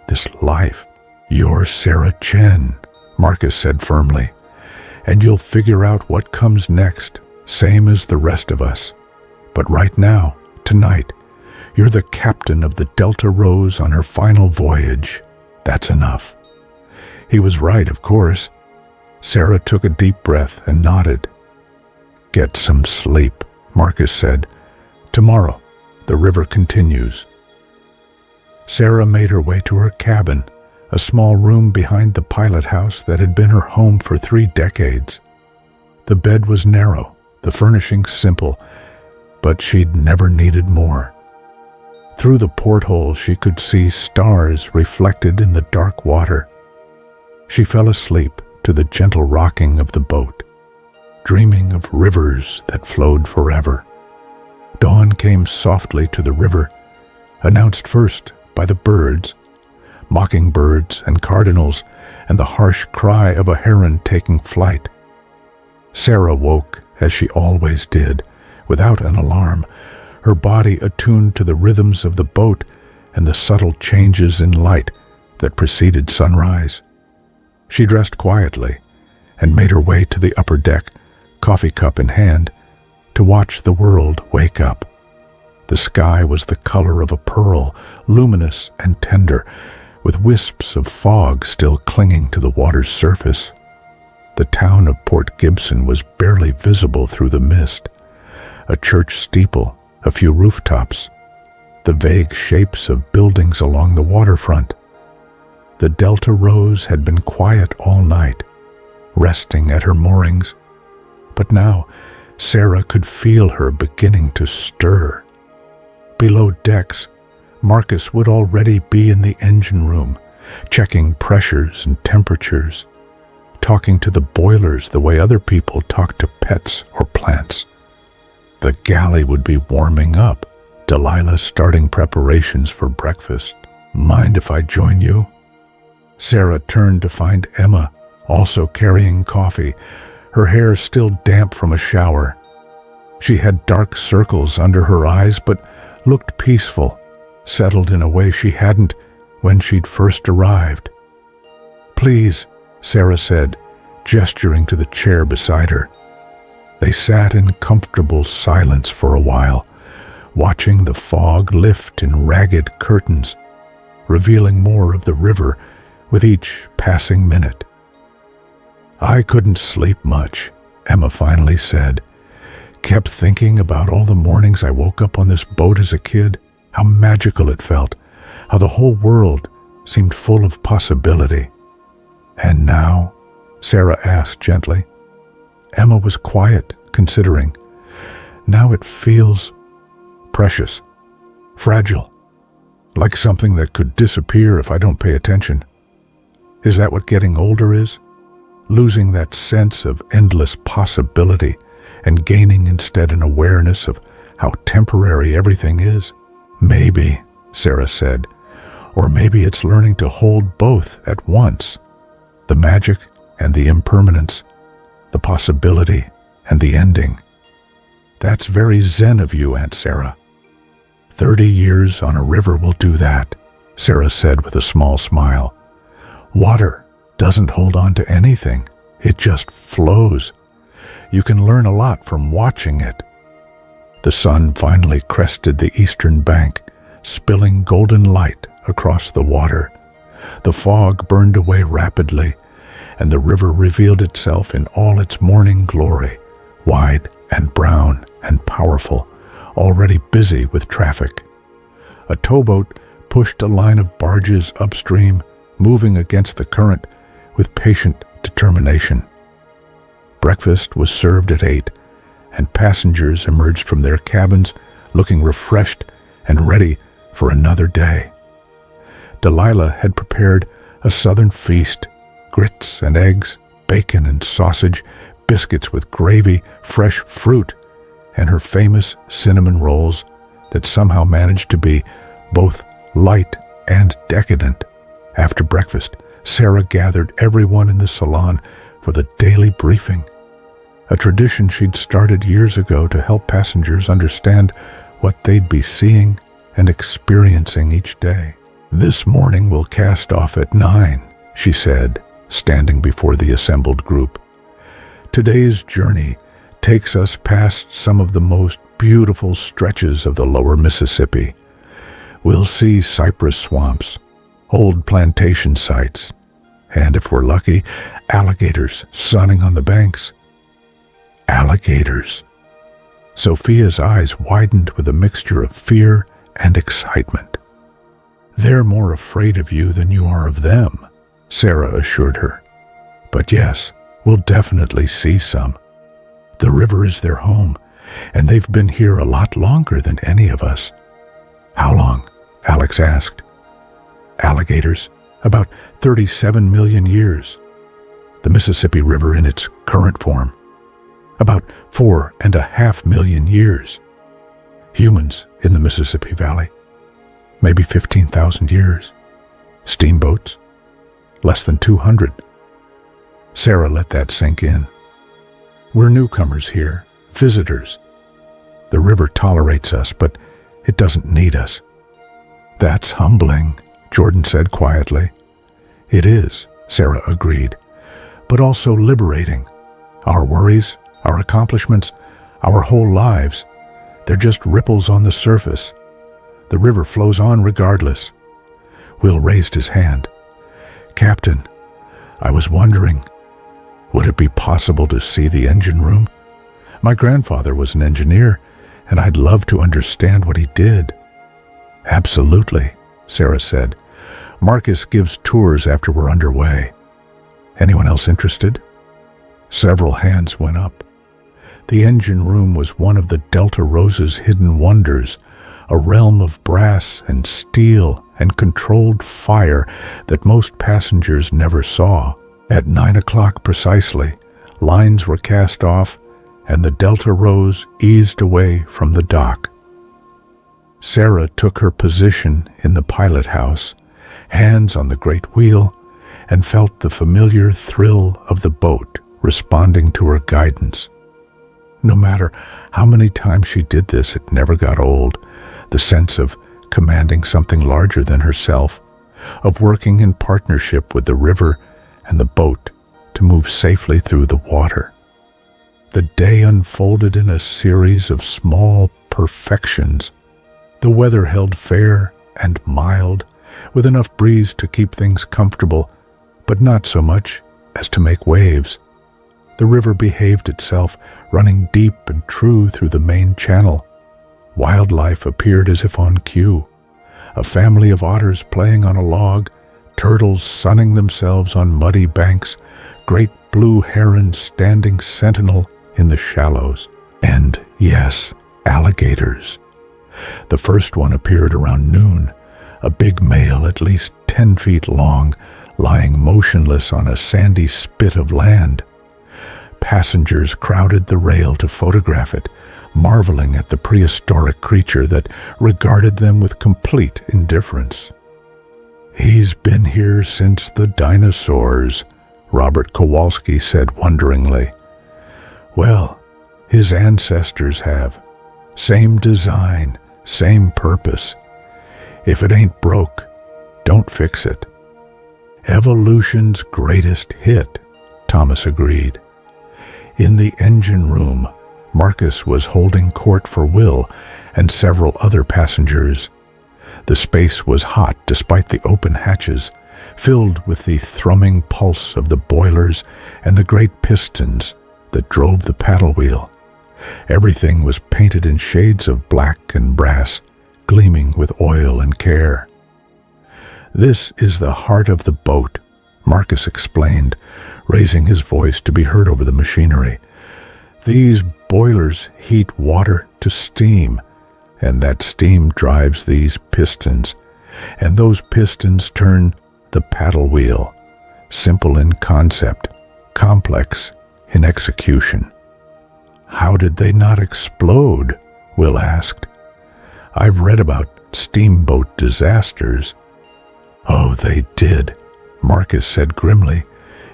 this life." "You're Sarah Chen," Marcus said firmly, "and you'll figure out what comes next, same as the rest of us. But right now, tonight, you're the captain of the Delta Rose on her final voyage. That's enough." He was right, of course. Sarah took a deep breath and nodded. "Get some sleep," Marcus said. "Tomorrow, the river continues." Sarah made her way to her cabin, a small room behind the pilot house that had been her home for 3 decades. The bed was narrow, the furnishings simple, but she'd never needed more. Through the porthole she could see stars reflected in the dark water. She fell asleep to the gentle rocking of the boat, dreaming of rivers that flowed forever. Dawn came softly to the river, announced first by the birds, mockingbirds and cardinals, and the harsh cry of a heron taking flight. Sarah woke, as she always did, without an alarm, her body attuned to the rhythms of the boat and the subtle changes in light that preceded sunrise. She dressed quietly and made her way to the upper deck, coffee cup in hand, to watch the world wake up. The sky was the color of a pearl, luminous and tender, with wisps of fog still clinging to the water's surface. The town of Port Gibson was barely visible through the mist. A church steeple, a few rooftops, the vague shapes of buildings along the waterfront. The Delta Rose had been quiet all night, resting at her moorings, but now Sarah could feel her beginning to stir. Below decks, Marcus would already be in the engine room, checking pressures and temperatures, talking to the boilers the way other people talk to pets or plants. The galley would be warming up, Delilah starting preparations for breakfast. "Mind if I join you?" Sarah turned to find Emma, also carrying coffee, her hair still damp from a shower. She had dark circles under her eyes, but looked peaceful, settled in a way she hadn't when she'd first arrived. "Please," Sarah said, gesturing to the chair beside her. They sat in comfortable silence for a while, watching the fog lift in ragged curtains, revealing more of the river with each passing minute. "I couldn't sleep much," Emma finally said. "Kept thinking about all the mornings I woke up on this boat as a kid, how magical it felt, how the whole world seemed full of possibility." "And now?" Sarah asked gently. Emma was quiet, considering. "Now it feels precious, fragile, like something that could disappear if I don't pay attention. Is that what getting older is? Losing that sense of endless possibility and gaining instead an awareness of how temporary everything is?" "Maybe," Sarah said. "Or maybe it's learning to hold both at once, the magic and the impermanence, the possibility and the ending." "That's very zen of you, Aunt Sarah." 30 years on a river will do that," Sarah said with a small smile. "Water doesn't hold on to anything. It just flows. You can learn a lot from watching it." The sun finally crested the eastern bank, spilling golden light across the water. The fog burned away rapidly, and the river revealed itself in all its morning glory, wide and brown and powerful, already busy with traffic. A towboat pushed a line of barges upstream, moving against the current with patient determination. Breakfast was served at 8, and passengers emerged from their cabins looking refreshed and ready for another day. Delilah had prepared a southern feast, grits and eggs, bacon and sausage, biscuits with gravy, fresh fruit, and her famous cinnamon rolls that somehow managed to be both light and decadent. After breakfast, Sarah gathered everyone in the salon for the daily briefing, a tradition she'd started years ago to help passengers understand what they'd be seeing and experiencing each day. "This morning we'll cast off at 9, she said, standing before the assembled group. "Today's journey takes us past some of the most beautiful stretches of the lower Mississippi. We'll see cypress swamps, old plantation sites, and if we're lucky, alligators sunning on the banks." Alligators. Sophia's eyes widened with a mixture of fear and excitement. They're more afraid of you than you are of them, Sarah assured her. But yes, we'll definitely see some. The river is their home, and they've been here a lot longer than any of us. How long? Alex asked. Alligators, about 37 million years. The Mississippi River in its current form, about 4.5 million years. Humans in the Mississippi Valley, maybe 15,000 years. Steamboats, less than 200. Sarah let that sink in. We're newcomers here, visitors. The river tolerates us, but it doesn't need us. That's humbling, Jordan said quietly. It is, Sarah agreed, but also liberating. Our worries, our accomplishments, our whole lives, they're just ripples on the surface. The river flows on regardless. Will raised his hand. Captain, I was wondering, would it be possible to see the engine room? My grandfather was an engineer, and I'd love to understand what he did. Absolutely, Sarah said. Marcus gives tours after we're underway. Anyone else interested? Several hands went up. The engine room was one of the Delta Rosa's hidden wonders, a realm of brass and steel and controlled fire that most passengers never saw. At 9 o'clock precisely, lines were cast off, and the Delta Rose eased away from the dock. Sarah took her position in the pilot house, hands on the great wheel, and felt the familiar thrill of the boat responding to her guidance. No matter how many times she did this, it never got old, the sense of commanding something larger than herself, of working in partnership with the river and the boat to move safely through the water. The day unfolded in a series of small perfections. The weather held fair and mild, with enough breeze to keep things comfortable, but not so much as to make waves. The river behaved itself, running deep and true through the main channel. Wildlife appeared as if on cue. A family of otters playing on a log, turtles sunning themselves on muddy banks, great blue herons standing sentinel in the shallows. And, yes, alligators. The first one appeared around noon, a big male at least 10 feet long, lying motionless on a sandy spit of land. Passengers crowded the rail to photograph it, marveling at the prehistoric creature that regarded them with complete indifference. He's been here since the dinosaurs, Robert Kowalski said wonderingly. Well, his ancestors have. Same design, same purpose. If it ain't broke, don't fix it. Evolution's greatest hit, Thomas agreed. In the engine room, Marcus was holding court for Will and several other passengers. The space was hot despite the open hatches, filled with the thrumming pulse of the boilers and the great pistons that drove the paddle wheel. Everything was painted in shades of black and brass, gleaming with oil and care. This is the heart of the boat, Marcus explained, raising his voice to be heard over the machinery. These boilers heat water to steam, and that steam drives these pistons, and those pistons turn the paddle wheel, simple in concept, complex in execution. How did they not explode? Will asked. I've read about steamboat disasters. Oh, they did, Marcus said grimly.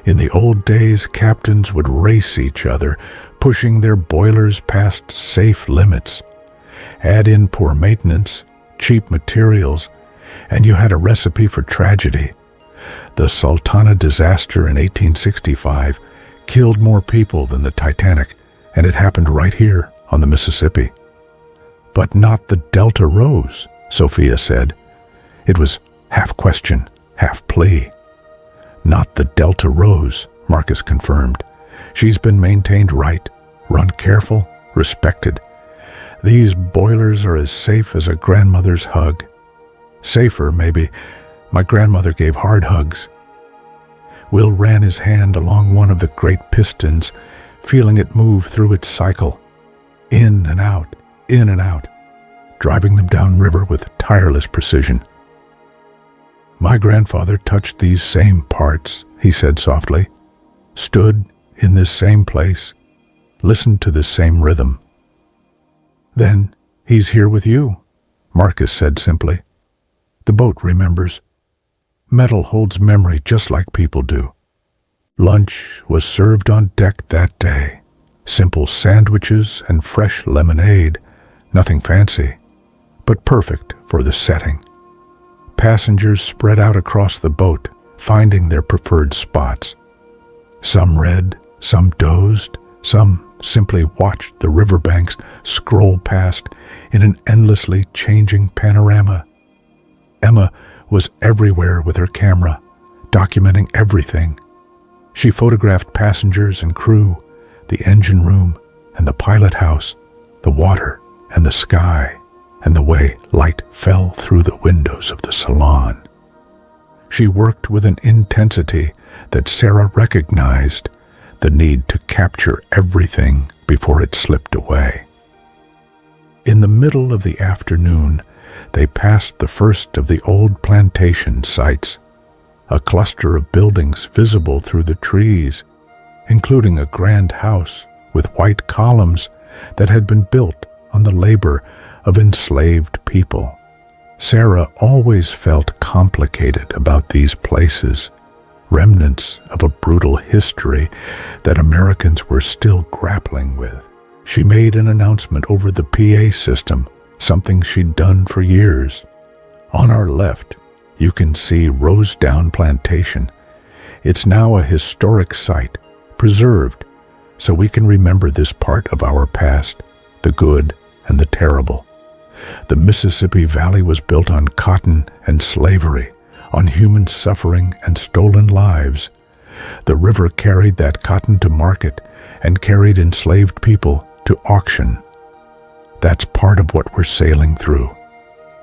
In the old days, captains would race each other, pushing their boilers past safe limits. Add in poor maintenance, cheap materials, and you had a recipe for tragedy. The Sultana disaster in 1865 killed more people than the Titanic, and it happened right here on the Mississippi. But not the Delta Rose, Sophia said. It was half question, half plea. Not the Delta Rose, Marcus confirmed. She's been maintained right, run careful, respected. These boilers are as safe as a grandmother's hug. Safer, maybe. My grandmother gave hard hugs. Will ran his hand along one of the great pistons, feeling it move through its cycle, in and out, driving them downriver with tireless precision. My grandfather touched these same parts, he said softly, stood in this same place, listened to this same rhythm. Then he's here with you, Marcus said simply. The boat remembers. Metal holds memory just like people do. Lunch was served on deck that day. Simple sandwiches and fresh lemonade, nothing fancy, but perfect for the setting. Passengers spread out across the boat, finding their preferred spots. Some read, some dozed, some simply watched the riverbanks scroll past in an endlessly changing panorama. Emma was everywhere with her camera, documenting everything. She photographed passengers and crew, the engine room and the pilot house, the water and the sky, and the way light fell through the windows of the salon. She worked with an intensity that Sarah recognized, the need to capture everything before it slipped away. In the middle of the afternoon, they passed the first of the old plantation sites, a cluster of buildings visible through the trees, including a grand house with white columns that had been built on the labor of enslaved people. Sarah always felt complicated about these places, remnants of a brutal history that Americans were still grappling with. She made an announcement over the PA system, something she'd done for years. On our left, you can see Rosedown Plantation. It's now a historic site, preserved, so we can remember this part of our past, the good and the terrible. The Mississippi Valley was built on cotton and slavery, on human suffering and stolen lives. The river carried that cotton to market and carried enslaved people to auction. That's part of what we're sailing through.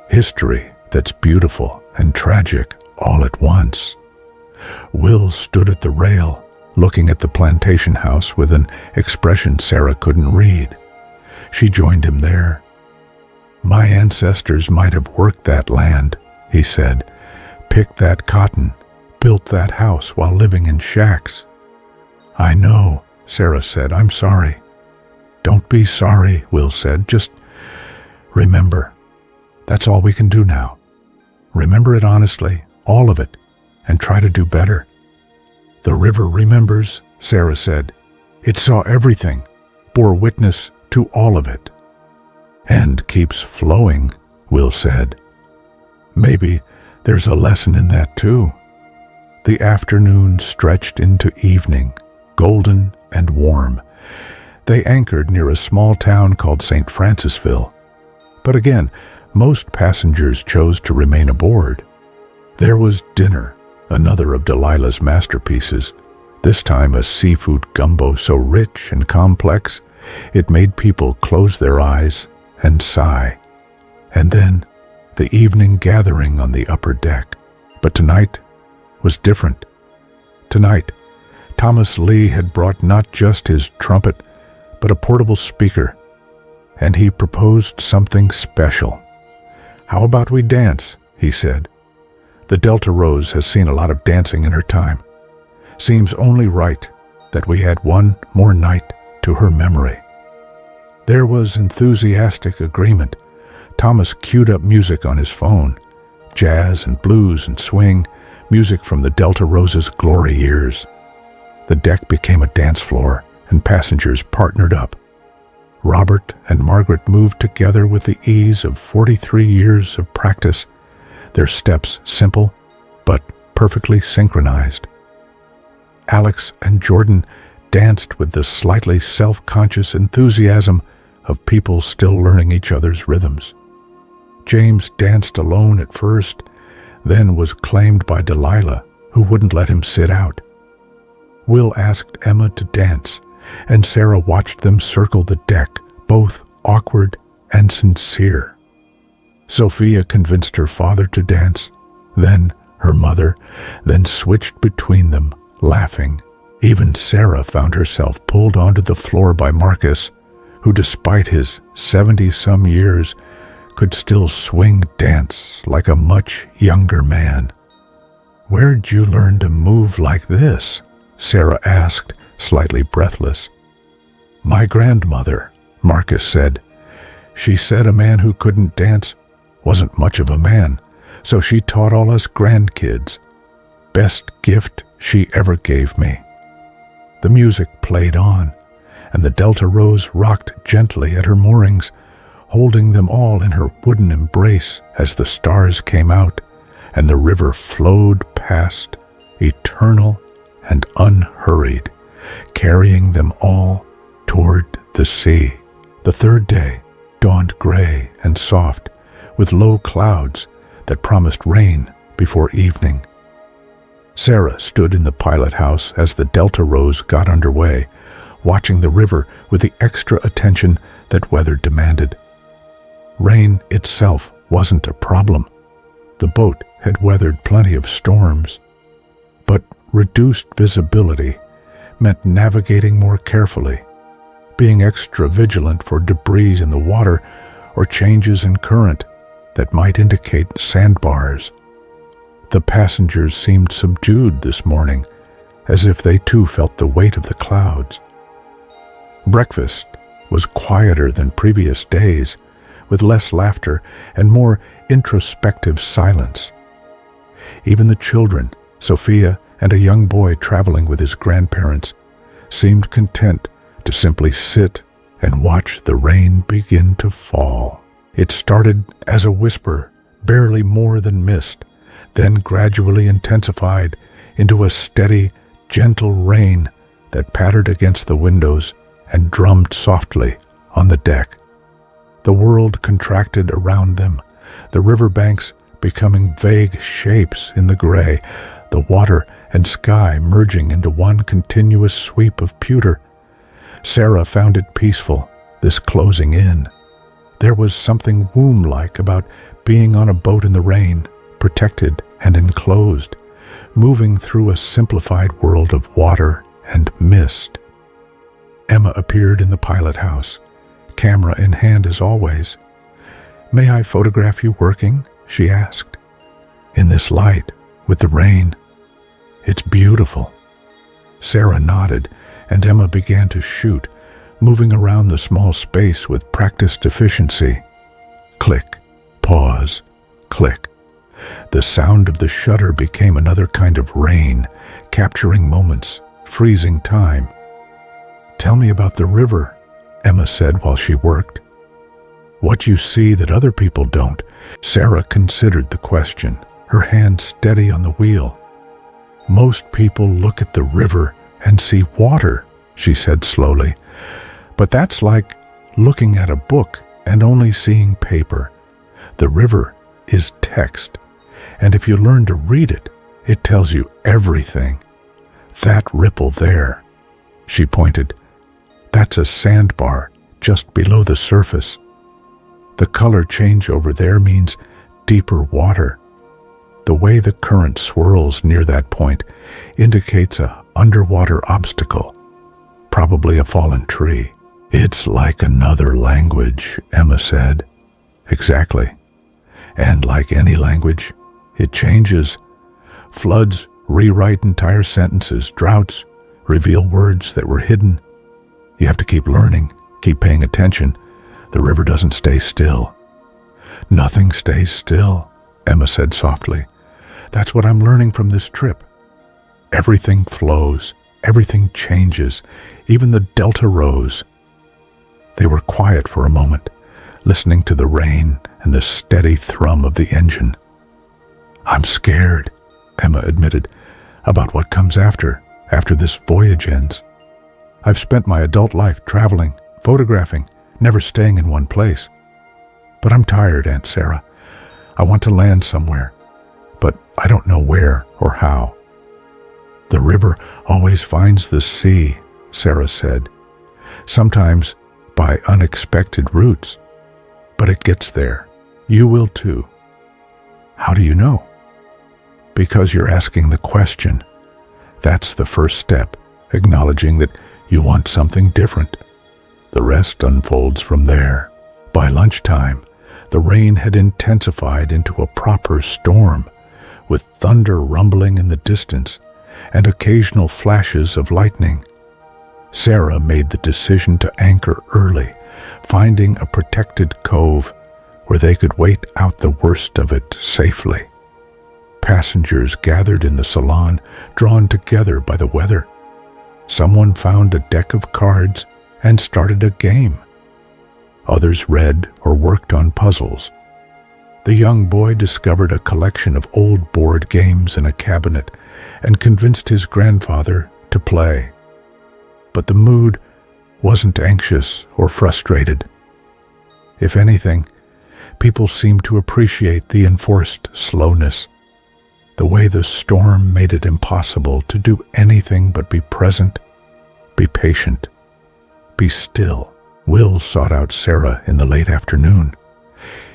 History that's beautiful and tragic all at once. Will stood at the rail, looking at the plantation house with an expression Sarah couldn't read. She joined him there. My ancestors might have worked that land, he said, picked that cotton, built that house while living in shacks. I know, Sarah said. I'm sorry. Don't be sorry, Will said. Just remember. That's all we can do now. Remember it honestly, all of it, and try to do better. The river remembers, Sarah said. It saw everything, bore witness to all of it. And keeps flowing, Will said. Maybe there's a lesson in that too. The afternoon stretched into evening, golden and warm. They anchored near a small town called St. Francisville. But again, most passengers chose to remain aboard. There was dinner, another of Delilah's masterpieces, this time a seafood gumbo so rich and complex it made people close their eyes and sigh. And then the evening gathering on the upper deck. But tonight was different. Tonight, Thomas Lee had brought not just his trumpet, but a portable speaker, and he proposed something special. How about we dance, he said. The Delta Rose has seen a lot of dancing in her time. Seems only right that we add one more night to her memory. There was enthusiastic agreement. Thomas queued up music on his phone, jazz and blues and swing, music from the Delta Rose's glory years. The deck became a dance floor, and passengers partnered up. Robert and Margaret moved together with the ease of 43 years of practice, their steps simple but perfectly synchronized. Alex and Jordan danced with the slightly self-conscious enthusiasm of people still learning each other's rhythms. James danced alone at first, then was claimed by Delilah, who wouldn't let him sit out. Will asked Emma to dance, and Sarah watched them circle the deck, both awkward and sincere. Sophia convinced her father to dance, then her mother, then switched between them, laughing. Even Sarah found herself pulled onto the floor by Marcus, who despite his 70-some years could still swing dance like a much younger man. "Where'd you learn to move like this?" Sarah asked, slightly breathless. "My grandmother," Marcus said. "She said a man who couldn't dance wasn't much of a man, so she taught all us grandkids. Best gift she ever gave me." The music played on, and the Delta Rose rocked gently at her moorings, holding them all in her wooden embrace as the stars came out and the river flowed past, eternal and unhurried, carrying them all toward the sea. The third day dawned gray and soft, with low clouds that promised rain before evening. Sarah stood in the pilot house as the Delta Rose got underway, watching the river with the extra attention that weather demanded. Rain itself wasn't a problem. The boat had weathered plenty of storms, but reduced visibility meant navigating more carefully, being extra vigilant for debris in the water or changes in current that might indicate sandbars. The passengers seemed subdued this morning, as if they too felt the weight of the clouds. Breakfast was quieter than previous days, with less laughter and more introspective silence. Even the children, Sophia and a young boy traveling with his grandparents, seemed content to simply sit and watch the rain begin to fall. It started as a whisper, barely more than mist, then gradually intensified into a steady, gentle rain that pattered against the windows and drummed softly on the deck. The world contracted around them, the riverbanks becoming vague shapes in the gray, the water and sky merging into one continuous sweep of pewter. Sarah found it peaceful, this closing in. There was something womb-like about being on a boat in the rain, protected and enclosed, moving through a simplified world of water and mist. Emma appeared in the pilot house, camera in hand as always. "May I photograph you working?" she asked. "In this light, with the rain. It's beautiful." Sarah nodded, and Emma began to shoot, moving around the small space with practiced efficiency. Click, pause, click. The sound of the shutter became another kind of rain, capturing moments, freezing time. "Tell me about the river," Emma said while she worked. "What you see that other people don't?" Sarah considered the question, her hand steady on the wheel. "Most people look at the river and see water," she said slowly. "But that's like looking at a book and only seeing paper. The river is text, and if you learn to read it, it tells you everything. That ripple there," she pointed, "that's a sandbar just below the surface. The color change over there means deeper water. The way the current swirls near that point indicates an underwater obstacle, probably a fallen tree." "It's like another language," Emma said. "Exactly. And like any language, it changes. Floods rewrite entire sentences, droughts reveal words that were hidden. You have to keep learning, keep paying attention. The river doesn't stay still." "Nothing stays still," Emma said softly. "That's what I'm learning from this trip. Everything flows, everything changes, even the Delta Rose." They were quiet for a moment, listening to the rain and the steady thrum of the engine. "I'm scared," Emma admitted, "about what comes after this voyage ends. I've spent my adult life traveling, photographing, never staying in one place. But I'm tired, Aunt Sarah. I want to land somewhere, but I don't know where or how." "The river always finds the sea," Sarah said. "Sometimes by unexpected routes, but it gets there, You will too. How do you know? Because you're asking the question. That's the first step, acknowledging that you want something different. The rest unfolds from there. By lunchtime, the rain had intensified into a proper storm, with thunder rumbling in the distance and occasional flashes of lightning. Sarah made the decision to anchor early, finding a protected cove where they could wait out the worst of it safely. Passengers gathered in the salon, drawn together by the weather. Someone found a deck of cards and started a game. Others read or worked on puzzles. The young boy discovered a collection of old board games in a cabinet and convinced his grandfather to play. But the mood wasn't anxious or frustrated. If anything, people seemed to appreciate the enforced slowness, the way the storm made it impossible to do anything but be present, be patient, be still. Will sought out Sarah in the late afternoon.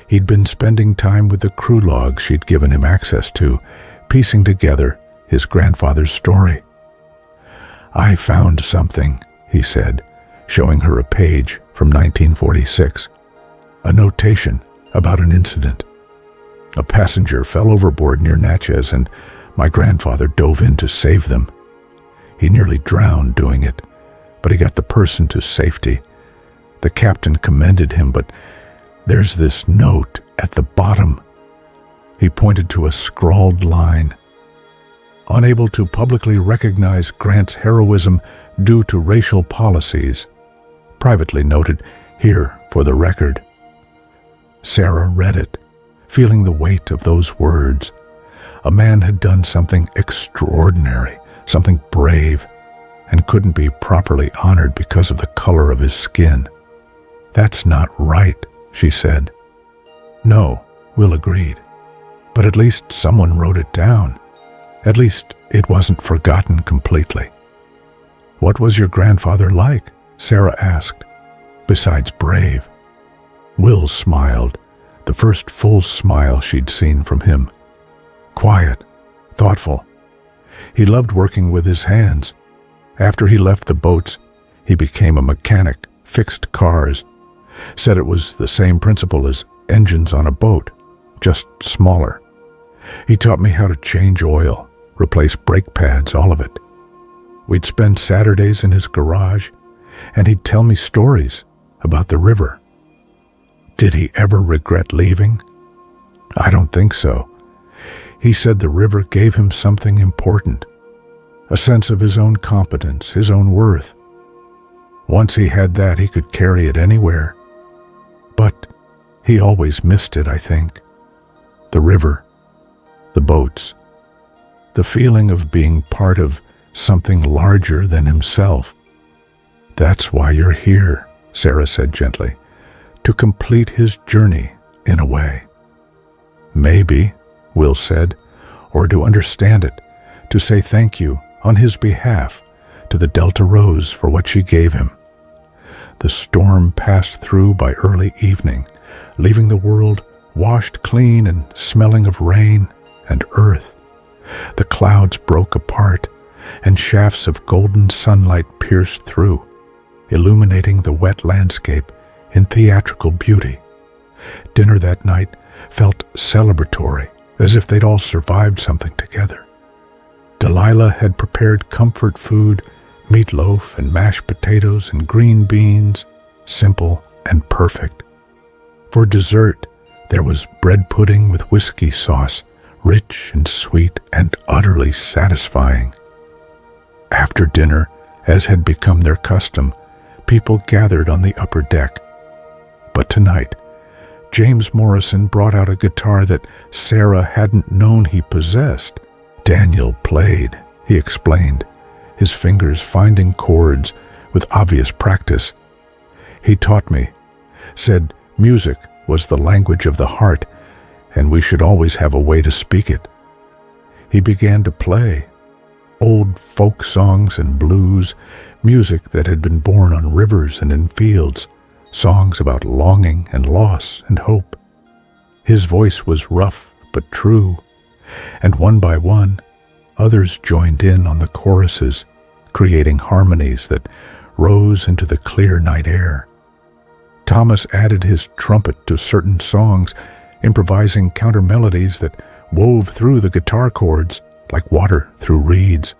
He'd been spending time with the crew logs she'd given him access to, piecing together his grandfather's story. "I found something," he said, showing her a page from 1946, a notation about an incident. "A passenger fell overboard near Natchez, and my grandfather dove in to save them. He nearly drowned doing it, but he got the person to safety. The captain commended him, but there's this note at the bottom." He pointed to a scrawled line. "Unable to publicly recognize Grant's heroism due to racial policies. Privately noted here for the record." Sarah read it, feeling the weight of those words. A man had done something extraordinary, something brave, and couldn't be properly honored because of the color of his skin. "That's not right," she said. "No," Will agreed. "But at least someone wrote it down. At least it wasn't forgotten completely." "What was your grandfather like?" Sarah asked. "Besides brave?" Will smiled, the first full smile she'd seen from him. Quiet, thoughtful. He loved working with his hands. After he left the boats, he became a mechanic, fixed cars. Said it was the same principle as engines on a boat, just smaller. He taught me how to change oil, replace brake pads, all of it. We'd spend Saturdays in his garage, and he'd tell me stories about the river. Did he ever regret leaving? I don't think so. He said the river gave him something important, a sense of his own competence, his own worth. Once he had that, he could carry it anywhere. But he always missed it, I think. The river, the boats, the feeling of being part of something larger than himself. "That's why you're here," Sarah said gently, "to complete his journey in a way." "Maybe," Will said, "or to understand it, to say thank you on his behalf to the Delta Rose for what she gave him." The storm passed through by early evening, leaving the world washed clean and smelling of rain and earth. The clouds broke apart, and shafts of golden sunlight pierced through, illuminating the wet landscape in theatrical beauty. Dinner that night felt celebratory, as if they'd all survived something together. Delilah had prepared comfort food, meatloaf and mashed potatoes and green beans, simple and perfect. For dessert, there was bread pudding with whiskey sauce, rich and sweet and utterly satisfying. After dinner, as had become their custom, people gathered on the upper deck. But tonight, James Morrison brought out a guitar that Sarah hadn't known he possessed. "Daniel played," he explained, his fingers finding chords with obvious practice. "He taught me, said music was the language of the heart, and we should always have a way to speak it. He began to play old folk songs and blues, music that had been born on rivers and in fields, songs about longing and loss and hope. His voice was rough but true, and one by one, others joined in on the choruses, creating harmonies that rose into the clear night air. Thomas added his trumpet to certain songs, improvising counter-melodies that wove through the guitar chords like water through reeds.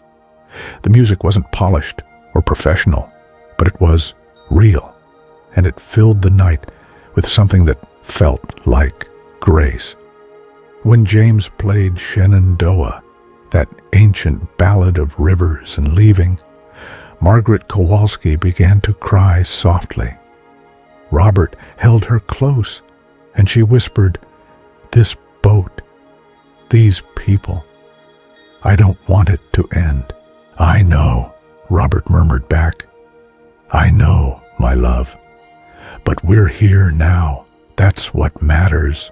The music wasn't polished or professional, but it was real, and it filled the night with something that felt like grace. When James played Shenandoah, that ancient ballad of rivers and leaving, Margaret Kowalski began to cry softly. Robert held her close, and she whispered, "This boat, these people, I don't want it to end." "I know," Robert murmured back. "I know, my love. But we're here now. That's what matters."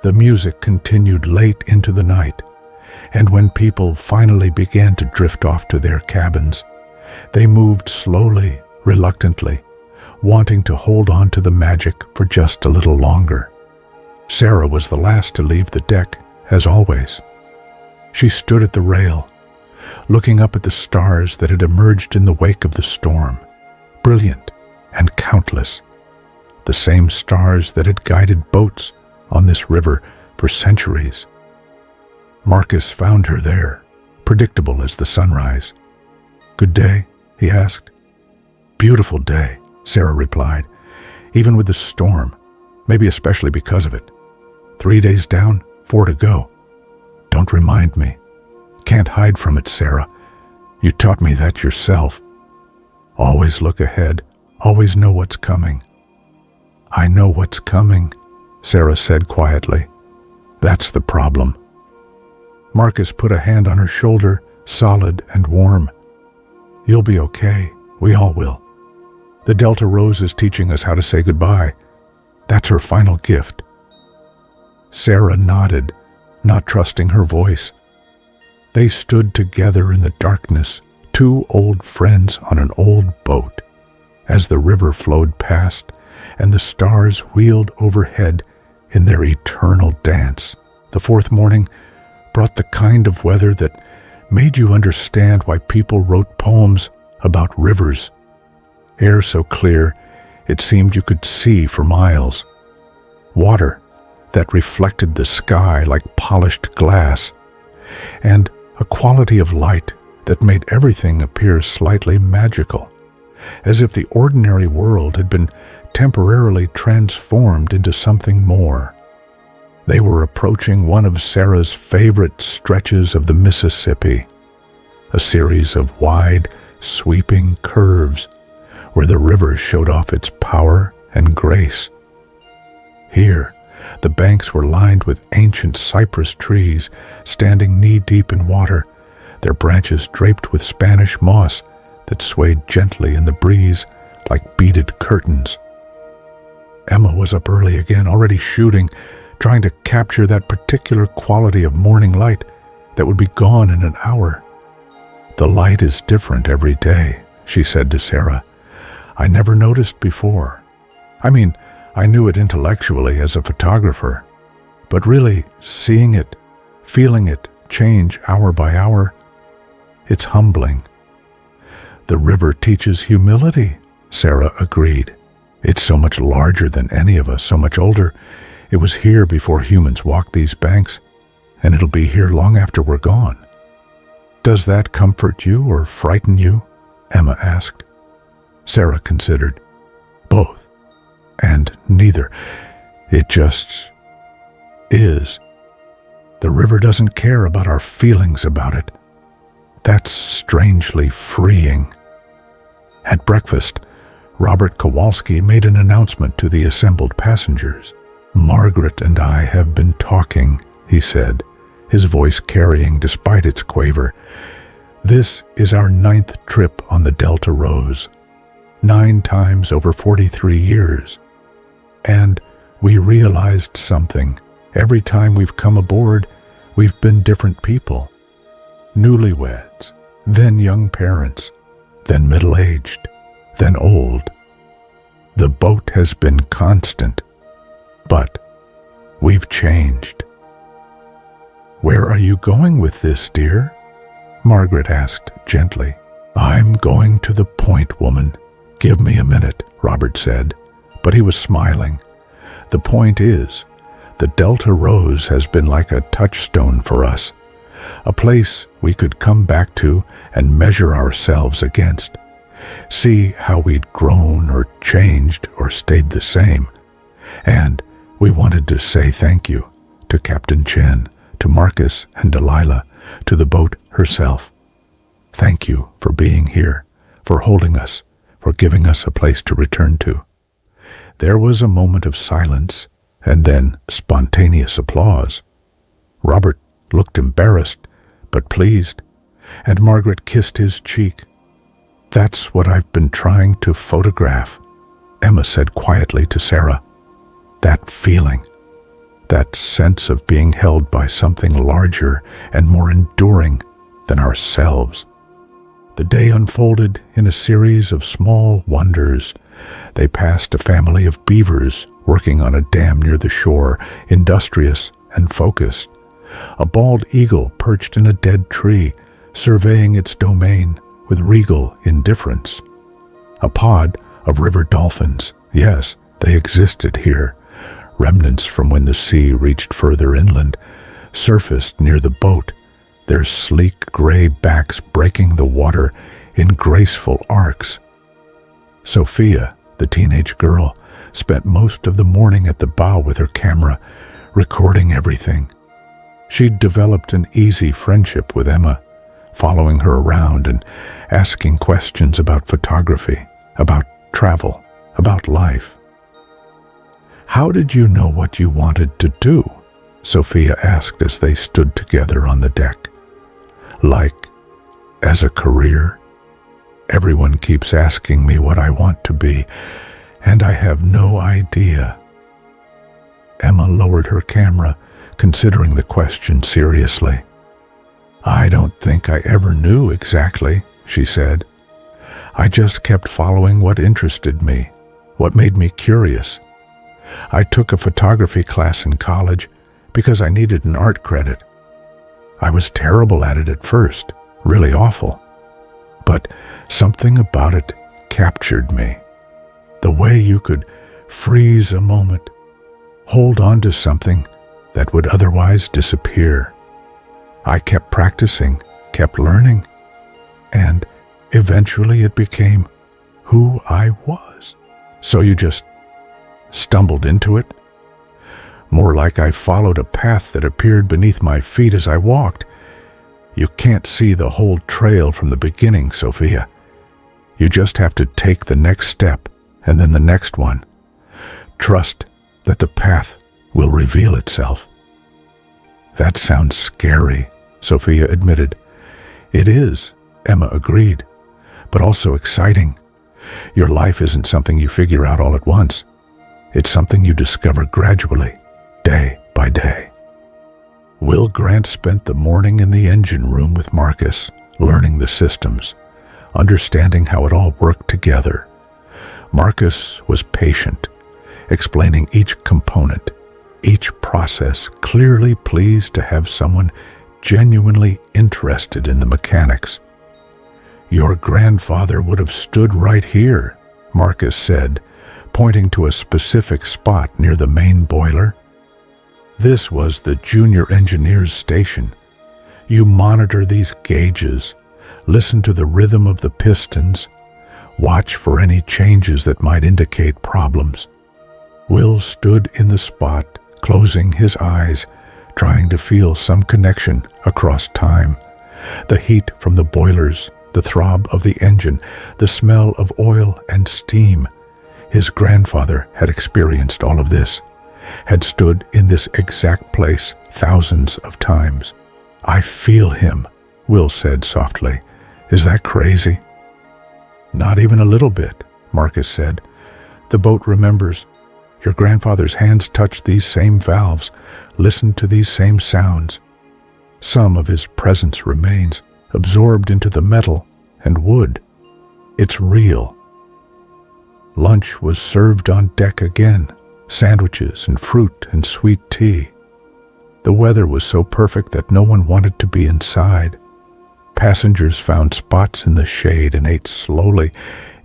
The music continued late into the night, and when people finally began to drift off to their cabins, they moved slowly, reluctantly, wanting to hold on to the magic for just a little longer. Sarah was the last to leave the deck, as always. She stood at the rail, looking up at the stars that had emerged in the wake of the storm, brilliant and countless, the same stars that had guided boats on this river for centuries. Marcus found her there, predictable as the sunrise. "Good day?" he asked. "Beautiful day," Sarah replied, "even with the storm, maybe especially because of it. 3 days down, 4 to go. Don't remind me. Can't hide from it, Sarah. You taught me that yourself. Always look ahead, always know what's coming." "I know what's coming," Sarah said quietly. "That's the problem." Marcus put a hand on her shoulder, solid and warm. "You'll be okay. We all will. The Delta Rose is teaching us how to say goodbye. That's her final gift." Sarah nodded, not trusting her voice. They stood together in the darkness, two old friends on an old boat, as the river flowed past and the stars wheeled overhead in their eternal dance. The fourth morning brought the kind of weather that made you understand why people wrote poems about rivers. Air so clear it seemed you could see for miles. Water that reflected the sky like polished glass, and a quality of light that made everything appear slightly magical, as if the ordinary world had been temporarily transformed into something more. They were approaching one of Sarah's favorite stretches of the Mississippi, a series of wide, sweeping curves where the river showed off its power and grace. Here, the banks were lined with ancient cypress trees standing knee-deep in water, their branches draped with Spanish moss that swayed gently in the breeze like beaded curtains. Emma was up early again, already shooting, trying to capture that particular quality of morning light that would be gone in an hour. "The light is different every day," she said to Sarah. "I never noticed before. I mean, I knew it intellectually as a photographer, but really seeing it, feeling it change hour by hour, it's humbling." "The river teaches humility," Sarah agreed. "It's so much larger than any of us, so much older. It was here before humans walked these banks, and it'll be here long after we're gone." "Does that comfort you or frighten you?" Emma asked. Sarah considered. "Both, and neither. It just is. The river doesn't care about our feelings about it. That's strangely freeing." At breakfast, Robert Kowalski made an announcement to the assembled passengers. "Margaret and I have been talking," he said, his voice carrying despite its quaver. "This is our 9th trip on the Delta Rose, 9 times over 43 years. And we realized something. Every time we've come aboard, we've been different people. Newlyweds, then young parents, then middle-aged, then old. The boat has been constant, but we we've changed." "Where are you going with this, dear?" Margaret asked gently. "I'm going to the point, woman. Give me a minute," Robert said, but he was smiling. "The point is, the Delta Rose has been like a touchstone for us, a place we could come back to and measure ourselves against, see how we'd grown or changed or stayed the same. And we wanted to say thank you to Captain Chen, to Marcus and Delilah, to the boat herself. Thank you for being here, for holding us, for giving us a place to return to." There was a moment of silence, and then spontaneous applause. Robert looked embarrassed, but pleased, and Margaret kissed his cheek. "That's what I've been trying to photograph," Emma said quietly to Sarah. "That feeling, that sense of being held by something larger and more enduring than ourselves." The day unfolded in a series of small wonders. They passed a family of beavers working on a dam near the shore, industrious and focused. A bald eagle perched in a dead tree, surveying its domain with regal indifference. A pod of river dolphins, yes, they existed here, remnants from when the sea reached further inland, surfaced near the boat, their sleek gray backs breaking the water in graceful arcs. Sophia, the teenage girl, spent most of the morning at the bow with her camera, recording everything. She'd developed an easy friendship with Emma, following her around and asking questions about photography, about travel, about life. "How did you know what you wanted to do?" Sophia asked as they stood together on the deck. "Like, as a career? Everyone keeps asking me what I want to be, and I have no idea." Emma lowered her camera, considering the question seriously. "I don't think I ever knew exactly," she said. "I just kept following what interested me, what made me curious. I took a photography class in college because I needed an art credit. I was terrible at it at first, really awful. But something about it captured me. The way you could freeze a moment, hold on to something that would otherwise disappear. I kept practicing, kept learning, and eventually it became who I was." "So you just stumbled into it?" "More like I followed a path that appeared beneath my feet as I walked. You can't see the whole trail from the beginning, Sophia. You just have to take the next step and then the next one. Trust that the path will reveal itself." "That sounds scary," Sophia admitted. "It is," Emma agreed, "but also exciting. Your life isn't something you figure out all at once. It's something you discover gradually, day by day." Will Grant spent the morning in the engine room with Marcus, learning the systems, understanding how it all worked together. Marcus was patient, explaining each component, each process, clearly pleased to have someone genuinely interested in the mechanics. "Your grandfather would have stood right here," Marcus said, pointing to a specific spot near the main boiler. "This was the junior engineer's station. You monitor these gauges, listen to the rhythm of the pistons, watch for any changes that might indicate problems." Will stood in the spot, closing his eyes, trying to feel some connection across time. The heat from the boilers, the throb of the engine, the smell of oil and steam. His grandfather had experienced all of this, had stood in this exact place thousands of times. "I feel him," Will said softly. "Is that crazy?" "Not even a little bit," Marcus said. "The boat remembers. Your grandfather's hands touched these same valves, listened to these same sounds. Some of his presence remains, absorbed into the metal and wood. It's real." Lunch was served on deck again, sandwiches and fruit and sweet tea. The weather was so perfect that no one wanted to be inside. Passengers found spots in the shade and ate slowly,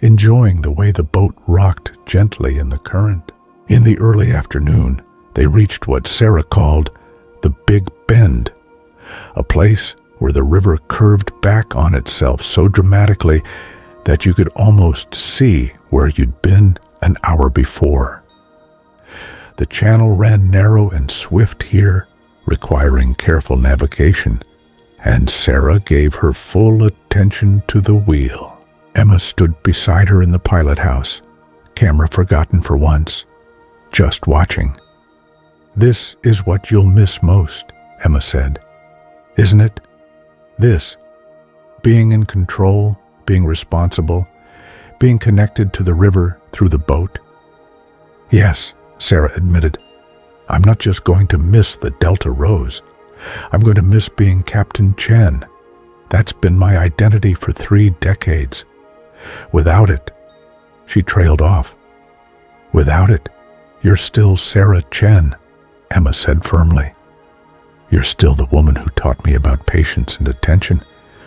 enjoying the way the boat rocked gently in the current. In the early afternoon, they reached what Sarah called the Big Bend, a place where the river curved back on itself so dramatically that you could almost see where you'd been an hour before. The channel ran narrow and swift here, requiring careful navigation, and Sarah gave her full attention to the wheel. Emma stood beside her in the pilot house, camera forgotten for once, just watching. "This is what you'll miss most," Emma said. "Isn't it? This, being in control, being responsible, being connected to the river through the boat." "Yes," Sarah admitted. "I'm not just going to miss the Delta Rose. I'm going to miss being Captain Chen. That's been my identity for 3 decades. Without it," she trailed off. "Without it, you're still Sarah Chen," Emma said firmly. "You're still the woman who taught me about patience and attention,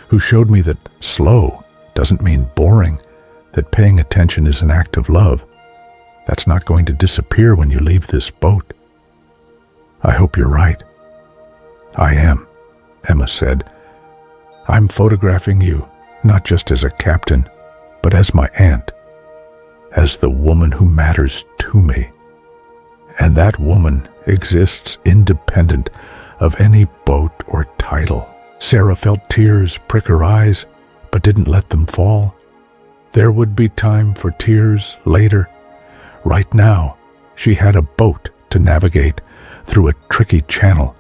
who showed me that slow doesn't mean boring, that paying attention is an act of love. That's not going to disappear when you leave this boat." "I hope you're right." "I am," Emma said. "I'm photographing you, not just as a captain, but as my aunt, as the woman who matters to me. And that woman exists independent of any boat or title." Sarah felt tears prick her eyes, but didn't let them fall. There would be time for tears later. Right now, she had a boat to navigate through a tricky channel,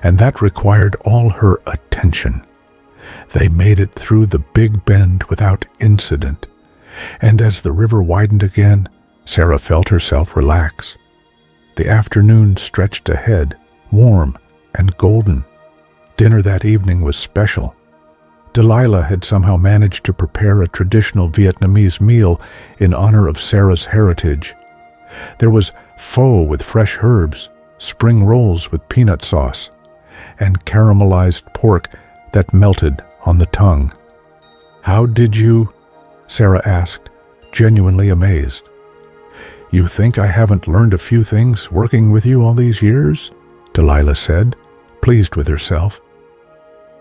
and that required all her attention. They made it through the Big Bend without incident, and as the river widened again, Sarah felt herself relax. The afternoon stretched ahead, warm and golden. Dinner that evening was special. Delilah had somehow managed to prepare a traditional Vietnamese meal in honor of Sarah's heritage. There was pho with fresh herbs, spring rolls with peanut sauce, and caramelized pork that melted on the tongue. "How did you?" Sarah asked, genuinely amazed. "You think I haven't learned a few things working with you all these years?" Delilah said, pleased with herself.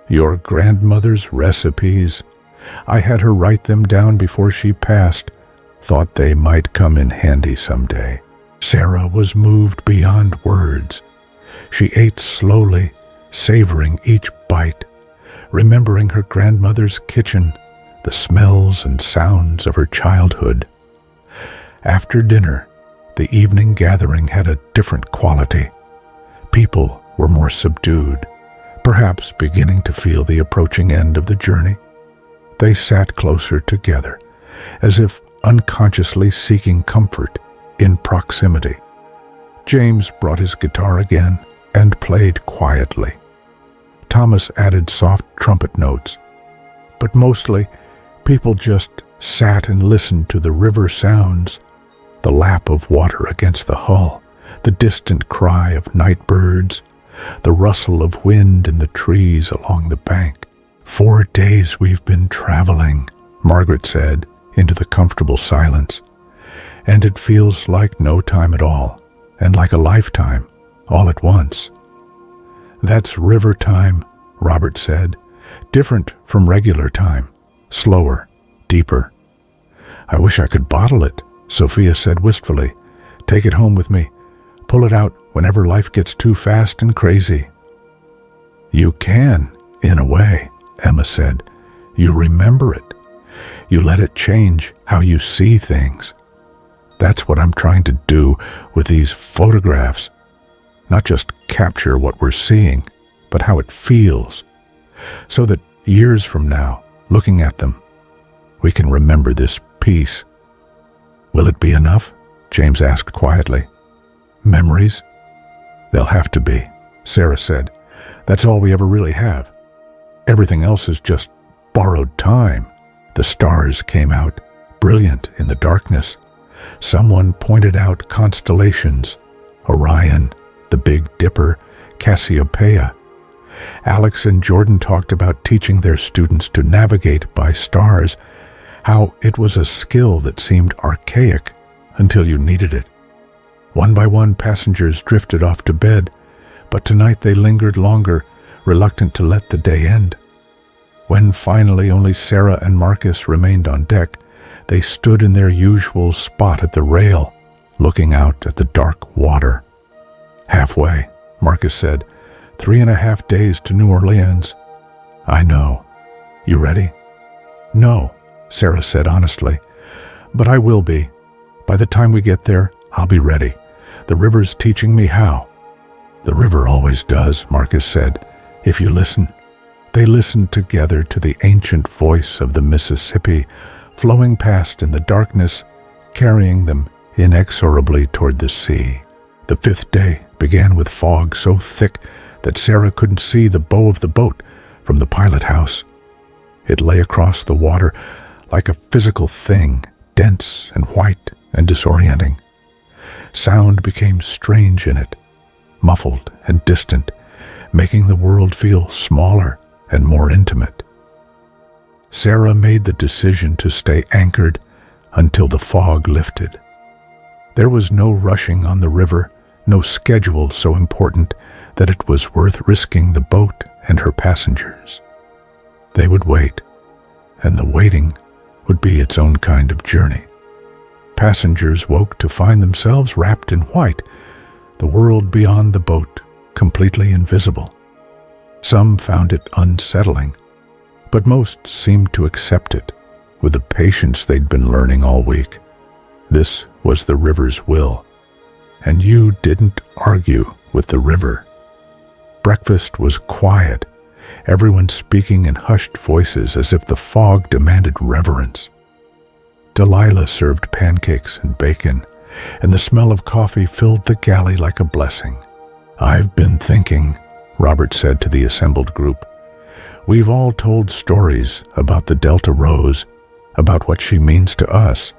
"Your grandmother's recipes. I had her write them down before she passed. Thought they might come in handy someday." Sarah was moved beyond words. She ate slowly, savoring each bite, remembering her grandmother's kitchen, the smells and sounds of her childhood. After dinner, the evening gathering had a different quality. People were more subdued, perhaps beginning to feel the approaching end of the journey. They sat closer together, as if unconsciously seeking comfort in proximity. James brought his guitar again and played quietly. Thomas added soft trumpet notes. But mostly, people just sat and listened to the river sounds, the lap of water against the hull, the distant cry of night birds, the rustle of wind in the trees along the bank. 4 days we've been traveling, Margaret said into the comfortable silence, and it feels like no time at all, and like a lifetime, all at once. That's river time, Robert said, different from regular time, slower, deeper. I wish I could bottle it, Sophia said wistfully. Take it home with me. Pull it out whenever life gets too fast and crazy. You can, in a way, Emma said. You remember it. You let it change how you see things. That's what I'm trying to do with these photographs. Not just capture what we're seeing, but how it feels, so that years from now, looking at them, we can remember this piece. Will it be enough? James asked quietly. Memories? They'll have to be, Sarah said. That's all we ever really have. Everything else is just borrowed time. The stars came out, brilliant in the darkness, Someone pointed out constellations: Orion, the Big Dipper, Cassiopeia. Alex and Jordan talked about teaching their students to navigate by stars, how it was a skill that seemed archaic until you needed it. One by one, passengers drifted off to bed, but tonight they lingered longer, reluctant to let the day end. When finally only Sarah and Marcus remained on deck, they stood in their usual spot at the rail, looking out at the dark water. "Halfway," Marcus said. 3.5 days to New Orleans." "I know. You ready?" "No," Sarah said honestly. "But I will be. By the time we get there, I'll be ready. The river's teaching me how." "The river always does," Marcus said, "if you listen." They listened together to the ancient voice of the Mississippi flowing past in the darkness, carrying them inexorably toward the sea. The 5th day began with fog so thick that Sarah couldn't see the bow of the boat from the pilot house. It lay across the water like a physical thing, dense and white and disorienting. Sound became strange in it, muffled and distant, making the world feel smaller and more intimate. Sarah made the decision to stay anchored until the fog lifted. There was no rushing on the river, no schedule so important that it was worth risking the boat and her passengers. They would wait, and the waiting would be its own kind of journey. Passengers woke to find themselves wrapped in white, the world beyond the boat completely invisible. Some found it unsettling, but most seemed to accept it with the patience they'd been learning all week. This was the river's will, and you didn't argue with the river. Breakfast was quiet, everyone speaking in hushed voices as if the fog demanded reverence. Delilah served pancakes and bacon, and the smell of coffee filled the galley like a blessing. "I've been thinking," Robert said to the assembled group. "We've all told stories about the Delta Rose, about what she means to us.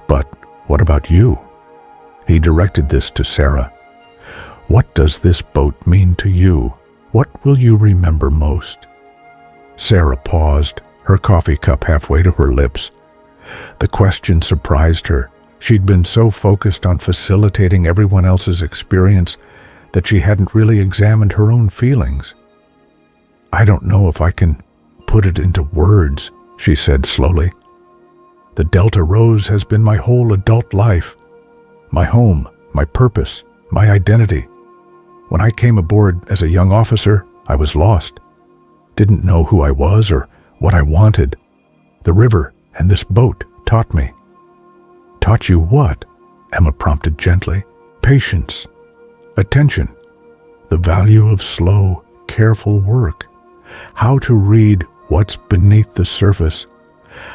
But what about you?" He directed this to Sarah. "What does this boat mean to you? What will you remember most?" Sarah paused, her coffee cup halfway to her lips. The question surprised her. She'd been so focused on facilitating everyone else's experience that she hadn't really examined her own feelings. "I don't know if I can put it into words," she said slowly. "The Delta Rose has been my whole adult life, my home, my purpose, my identity. When I came aboard as a young officer, I was lost. Didn't know who I was or what I wanted. The river and this boat taught me." "Taught you what?" Emma prompted gently. "Patience, attention, the value of slow, careful work, how to read what's beneath the surface,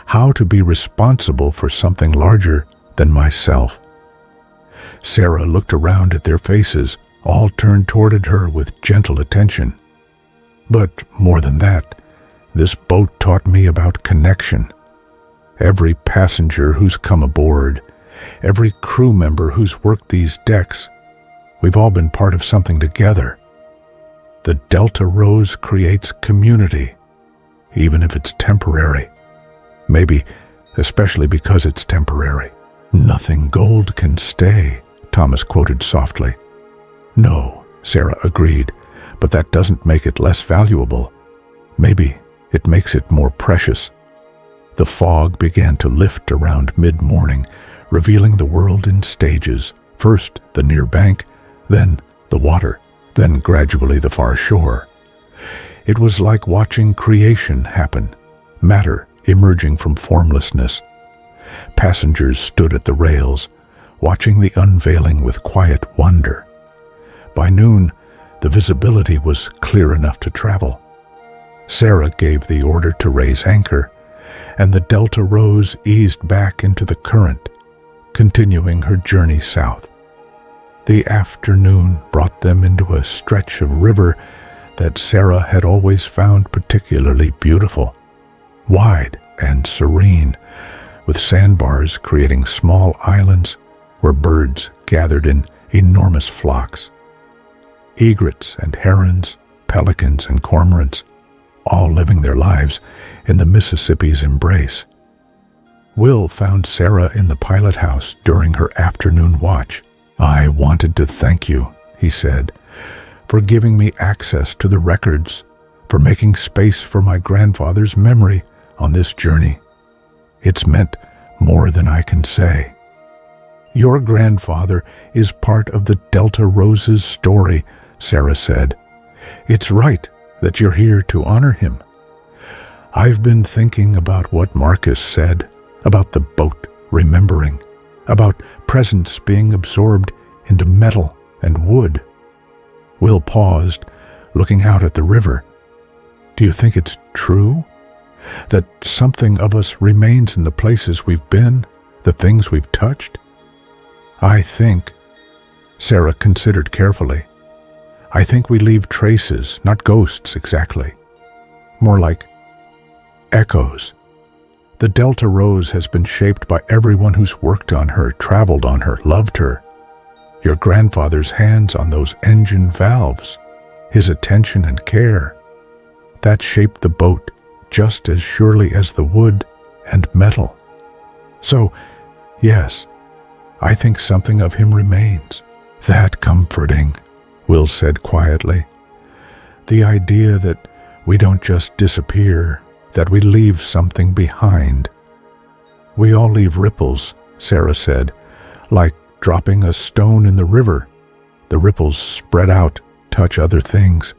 how to be responsible for something larger than myself." Sarah looked around at their faces, all turned toward her with gentle attention. "But more than that, this boat taught me about connection. Every passenger who's come aboard, every crew member who's worked these decks, we've all been part of something together. The Delta Rose creates community, even if it's temporary. Maybe especially because it's temporary." "Nothing gold can stay," Thomas quoted softly. "No," Sarah agreed, "but that doesn't make it less valuable. Maybe it makes it more precious." The fog began to lift around mid-morning, revealing the world in stages. First the near bank, then the water, then gradually the far shore. It was like watching creation happen, matter emerging from formlessness. Passengers stood at the rails, watching the unveiling with quiet wonder. By noon, the visibility was clear enough to travel. Sarah gave the order to raise anchor, and the Delta Rose eased back into the current, continuing her journey south. The afternoon brought them into a stretch of river that Sarah had always found particularly beautiful, wide and serene, with sandbars creating small islands where birds gathered in enormous flocks. Egrets and herons, pelicans and cormorants, all living their lives in the Mississippi's embrace. Will found Sarah in the pilot house during her afternoon watch. "I wanted to thank you," he said, "for giving me access to the records, for making space for my grandfather's memory on this journey. It's meant more than I can say." "Your grandfather is part of the Delta Rose's story," Sarah said. "It's right that you're here to honor him. I've been thinking about what Marcus said, about the boat remembering, about presence being absorbed into metal and wood." Will paused, looking out at the river. "Do you think it's true? That something of us remains in the places we've been, the things we've touched?" "I think," Sarah considered carefully, "I think we leave traces, not ghosts exactly. More like echoes. The Delta Rose has been shaped by everyone who's worked on her, traveled on her, loved her. Your grandfather's hands on those engine valves, his attention and care, that shaped the boat just as surely as the wood and metal. So, yes, I think something of him remains." "That comforting," Will said quietly. "The idea that we don't just disappear, that we leave something behind." "We all leave ripples," Sarah said, "like dropping a stone in the river. The ripples spread out, touch other things,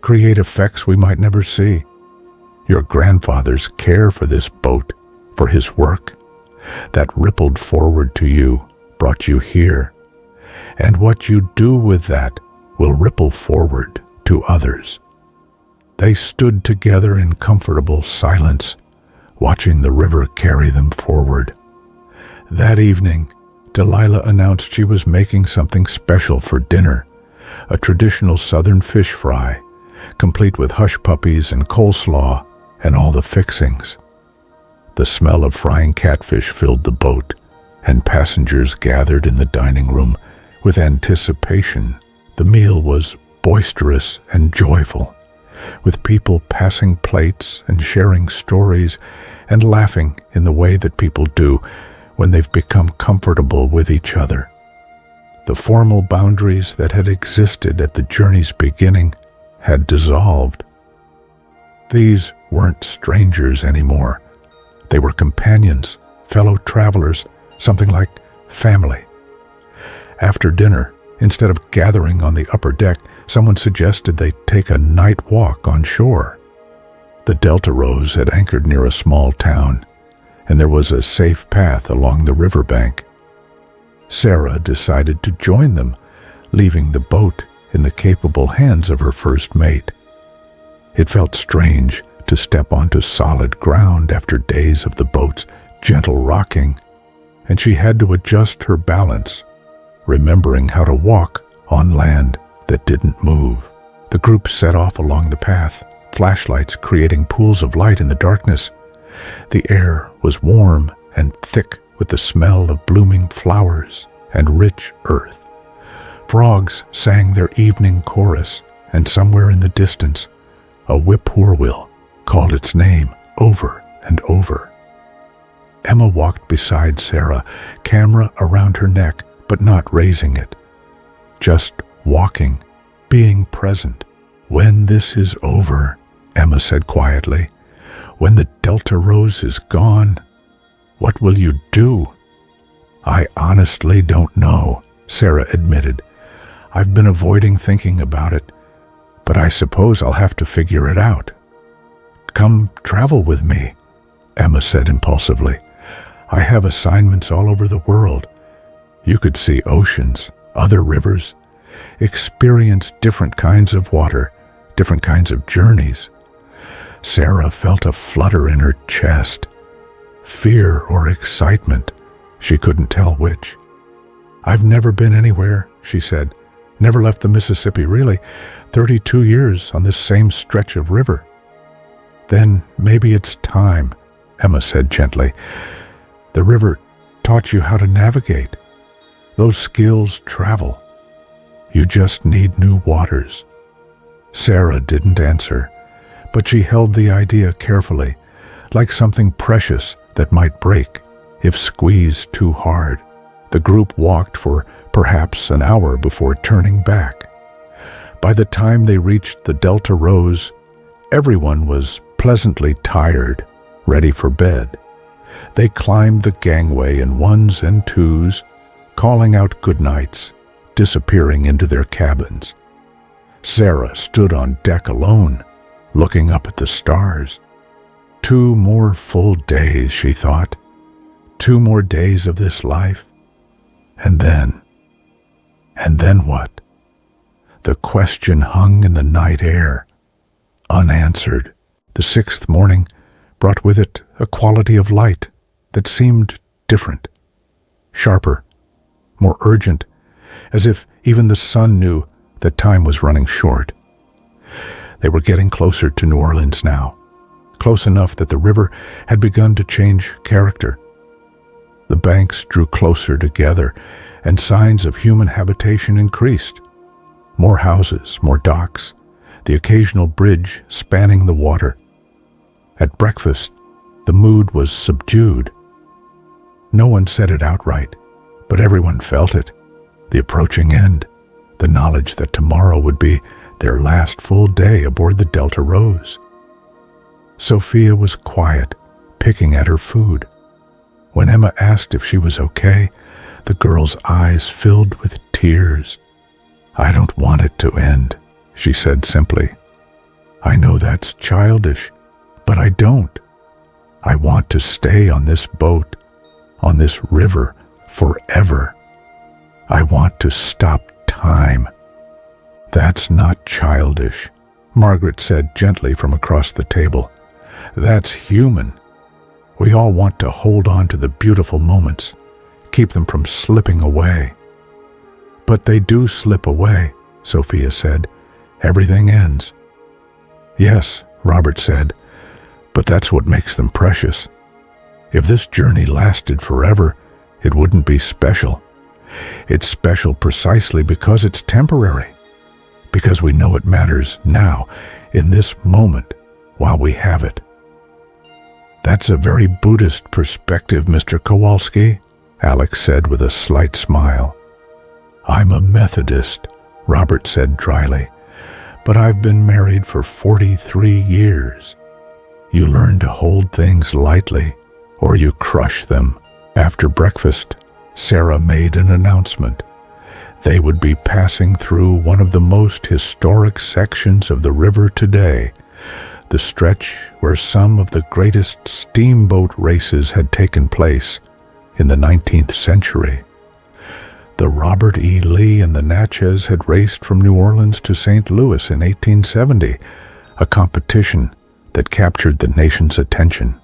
create effects we might never see. Your grandfather's care for this boat, for his work, that rippled forward to you, brought you here. And what you do with that will ripple forward to others." They stood together in comfortable silence, watching the river carry them forward. That evening, Delilah announced she was making something special for dinner, a traditional southern fish fry, complete with hush puppies and coleslaw and all the fixings. The smell of frying catfish filled the boat, and passengers gathered in the dining room with anticipation. The meal was boisterous and joyful, with people passing plates and sharing stories and laughing in the way that people do when they've become comfortable with each other. The formal boundaries that had existed at the journey's beginning had dissolved. These weren't strangers anymore. They were companions, fellow travelers, something like family. After dinner, instead of gathering on the upper deck, someone suggested they take a night walk on shore. The Delta Rose had anchored near a small town, and there was a safe path along the riverbank. Sarah decided to join them, leaving the boat in the capable hands of her first mate. It felt strange to step onto solid ground after days of the boat's gentle rocking, and she had to adjust her balance, remembering how to walk on land that didn't move. The group set off along the path, flashlights creating pools of light in the darkness. The air was warm and thick with the smell of blooming flowers and rich earth. Frogs sang their evening chorus, and somewhere in the distance, a whippoorwill called its name over and over. Emma walked beside Sarah, camera around her neck, but not raising it. Just walking, being present. "When this is over," Emma said quietly, "when the Delta Rose is gone, what will you do?" "I honestly don't know," Sarah admitted. "I've been avoiding thinking about it, but I suppose I'll have to figure it out." "Come travel with me," Emma said impulsively. "I have assignments all over the world. You could see oceans, other rivers, experience different kinds of water, different kinds of journeys." Sarah felt a flutter in her chest. Fear or excitement, she couldn't tell which. "I've never been anywhere," she said. "Never left the Mississippi, really. 32 years on this same stretch of river." "Then maybe it's time," Emma said gently. The river taught you how to navigate. Those skills travel. You just need new waters." Sarah didn't answer, but she held the idea carefully, like something precious that might break if squeezed too hard. The group walked for perhaps an hour before turning back. By the time they reached the Delta Rose, everyone was pleasantly tired, ready for bed. They climbed the gangway in ones and twos, calling out goodnights, disappearing into their cabins. Sarah stood on deck alone, looking up at the stars. 2 more full days, she thought. 2 more days of this life. And then what? The question hung in the night air, unanswered. The 6th morning brought with it a quality of light that seemed different, sharper, more urgent, as if even the sun knew that time was running short. They were getting closer to New Orleans now, close enough that the river had begun to change character. The banks drew closer together, and signs of human habitation increased. More houses, more docks, the occasional bridge spanning the water. At breakfast, the mood was subdued. No one said it outright, but everyone felt it. The approaching end, the knowledge that tomorrow would be their last full day aboard the Delta Rose. Sophia was quiet, picking at her food. When Emma asked if she was okay, the girl's eyes filled with tears. "I don't want it to end," she said simply. "I know that's childish, but I don't. I want to stay on this boat, on this river, forever. I want to stop time." "That's not childish," Margaret said gently from across the table. "That's human. We all want to hold on to the beautiful moments, keep them from slipping away." "But they do slip away," Sophia said. "Everything ends." "Yes," Robert said, "but that's what makes them precious. If this journey lasted forever, it wouldn't be special. It's special precisely because it's temporary, because we know it matters now, in this moment, while we have it." "That's a very Buddhist perspective, Mr. Kowalski," Alex said with a slight smile. "I'm a Methodist," Robert said dryly, "but I've been married for 43 years. You learn to hold things lightly, or you crush them." After breakfast, Sarah made an announcement. They would be passing through one of the most historic sections of the river today, the stretch where some of the greatest steamboat races had taken place in the 19th century. The Robert E. Lee and the Natchez had raced from New Orleans to St. Louis in 1870, a competition that captured the nation's attention.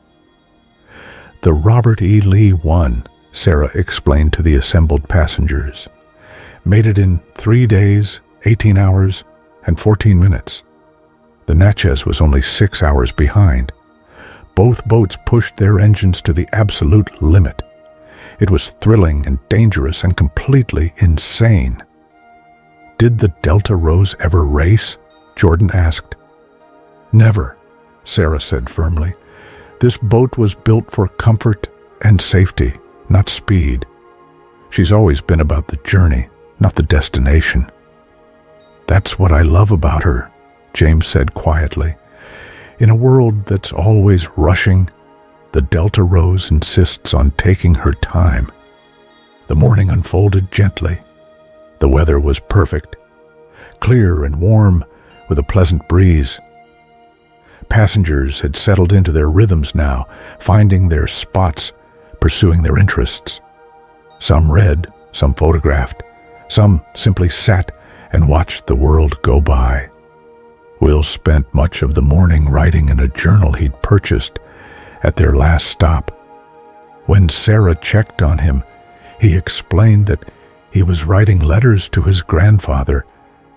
The Robert E. Lee won, Sarah explained to the assembled passengers. Made it in 3 days, 18 hours, and 14 minutes. The Natchez was only 6 hours behind. Both boats pushed their engines to the absolute limit. It was thrilling and dangerous and completely insane. "Did the Delta Rose ever race?" Jordan asked. "Never," Sarah said firmly. "This boat was built for comfort and safety, not speed. She's always been about the journey, not the destination." "That's what I love about her," James said quietly. "In a world that's always rushing, the Delta Rose insists on taking her time." The morning unfolded gently. The weather was perfect, clear and warm, with a pleasant breeze. Passengers had settled into their rhythms now, finding their spots, pursuing their interests. Some read, some photographed, some simply sat and watched the world go by. Will spent much of the morning writing in a journal he'd purchased at their last stop. When Sarah checked on him, he explained that he was writing letters to his grandfather,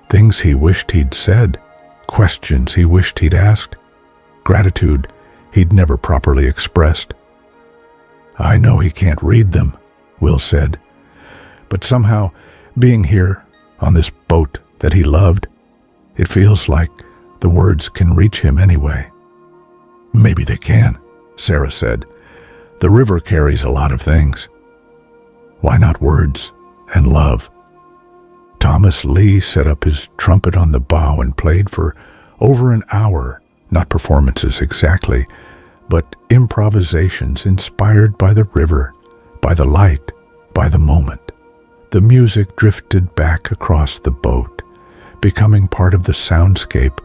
things he wished he'd said, questions he wished he'd asked, gratitude he'd never properly expressed. "I know he can't read them," Will said, "but somehow, being here on this boat that he loved, it feels like the words can reach him anyway." "Maybe they can," Sarah said. "The river carries a lot of things. Why not words and love?" Thomas Lee set up his trumpet on the bow and played for over an hour, not performances exactly, but improvisations inspired by the river, by the light, by the moment. The music drifted back across the boat, becoming part of the soundscape,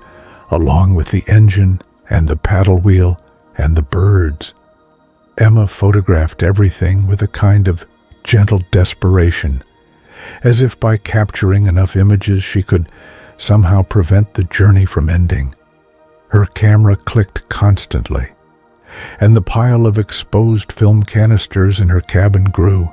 along with the engine and the paddle wheel and the birds. Emma photographed everything with a kind of gentle desperation, as if by capturing enough images she could somehow prevent the journey from ending. Her camera clicked constantly, and the pile of exposed film canisters in her cabin grew.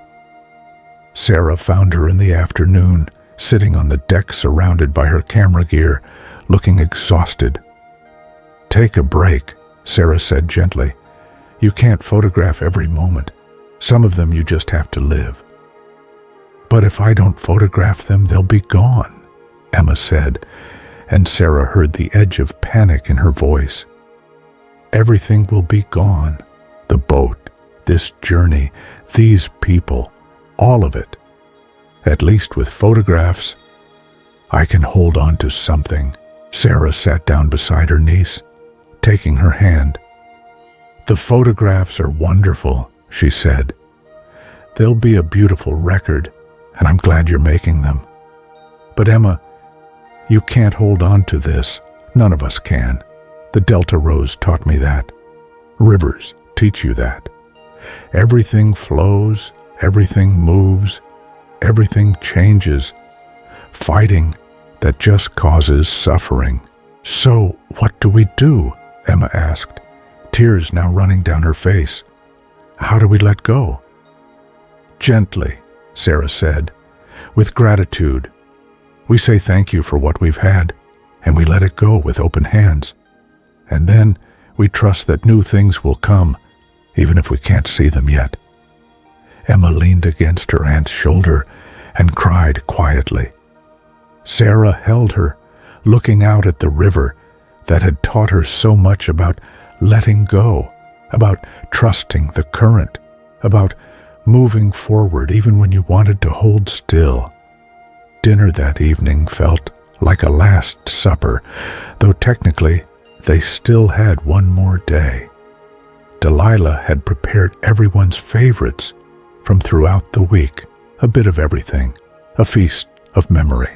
Sarah found her in the afternoon, sitting on the deck surrounded by her camera gear, looking exhausted. "Take a break," Sarah said gently. "You can't photograph every moment. Some of them you just have to live." "But if I don't photograph them, they'll be gone," Emma said, and Sarah heard the edge of panic in her voice. "Everything will be gone. The boat, this journey, these people, all of it. At least with photographs, I can hold on to something." Sarah sat down beside her niece, taking her hand. "The photographs are wonderful," she said. "They'll be a beautiful record, and I'm glad you're making them. But Emma, you can't hold on to this. None of us can. The Delta Rose taught me that. Rivers teach you that. Everything flows, everything moves, everything changes. Fighting that just causes suffering." "So what do we do?" Emma asked, tears now running down her face. "How do we let go?" "Gently," Sarah said, "with gratitude. We say thank you for what we've had, and we let it go with open hands. And then we trust that new things will come, even if we can't see them yet." Emma leaned against her aunt's shoulder and cried quietly. Sarah held her, looking out at the river that had taught her so much about letting go, about trusting the current, about moving forward even when you wanted to hold still. Dinner that evening felt like a last supper, though technically they still had one more day. Delilah had prepared everyone's favorites from throughout the week, a bit of everything, a feast of memory.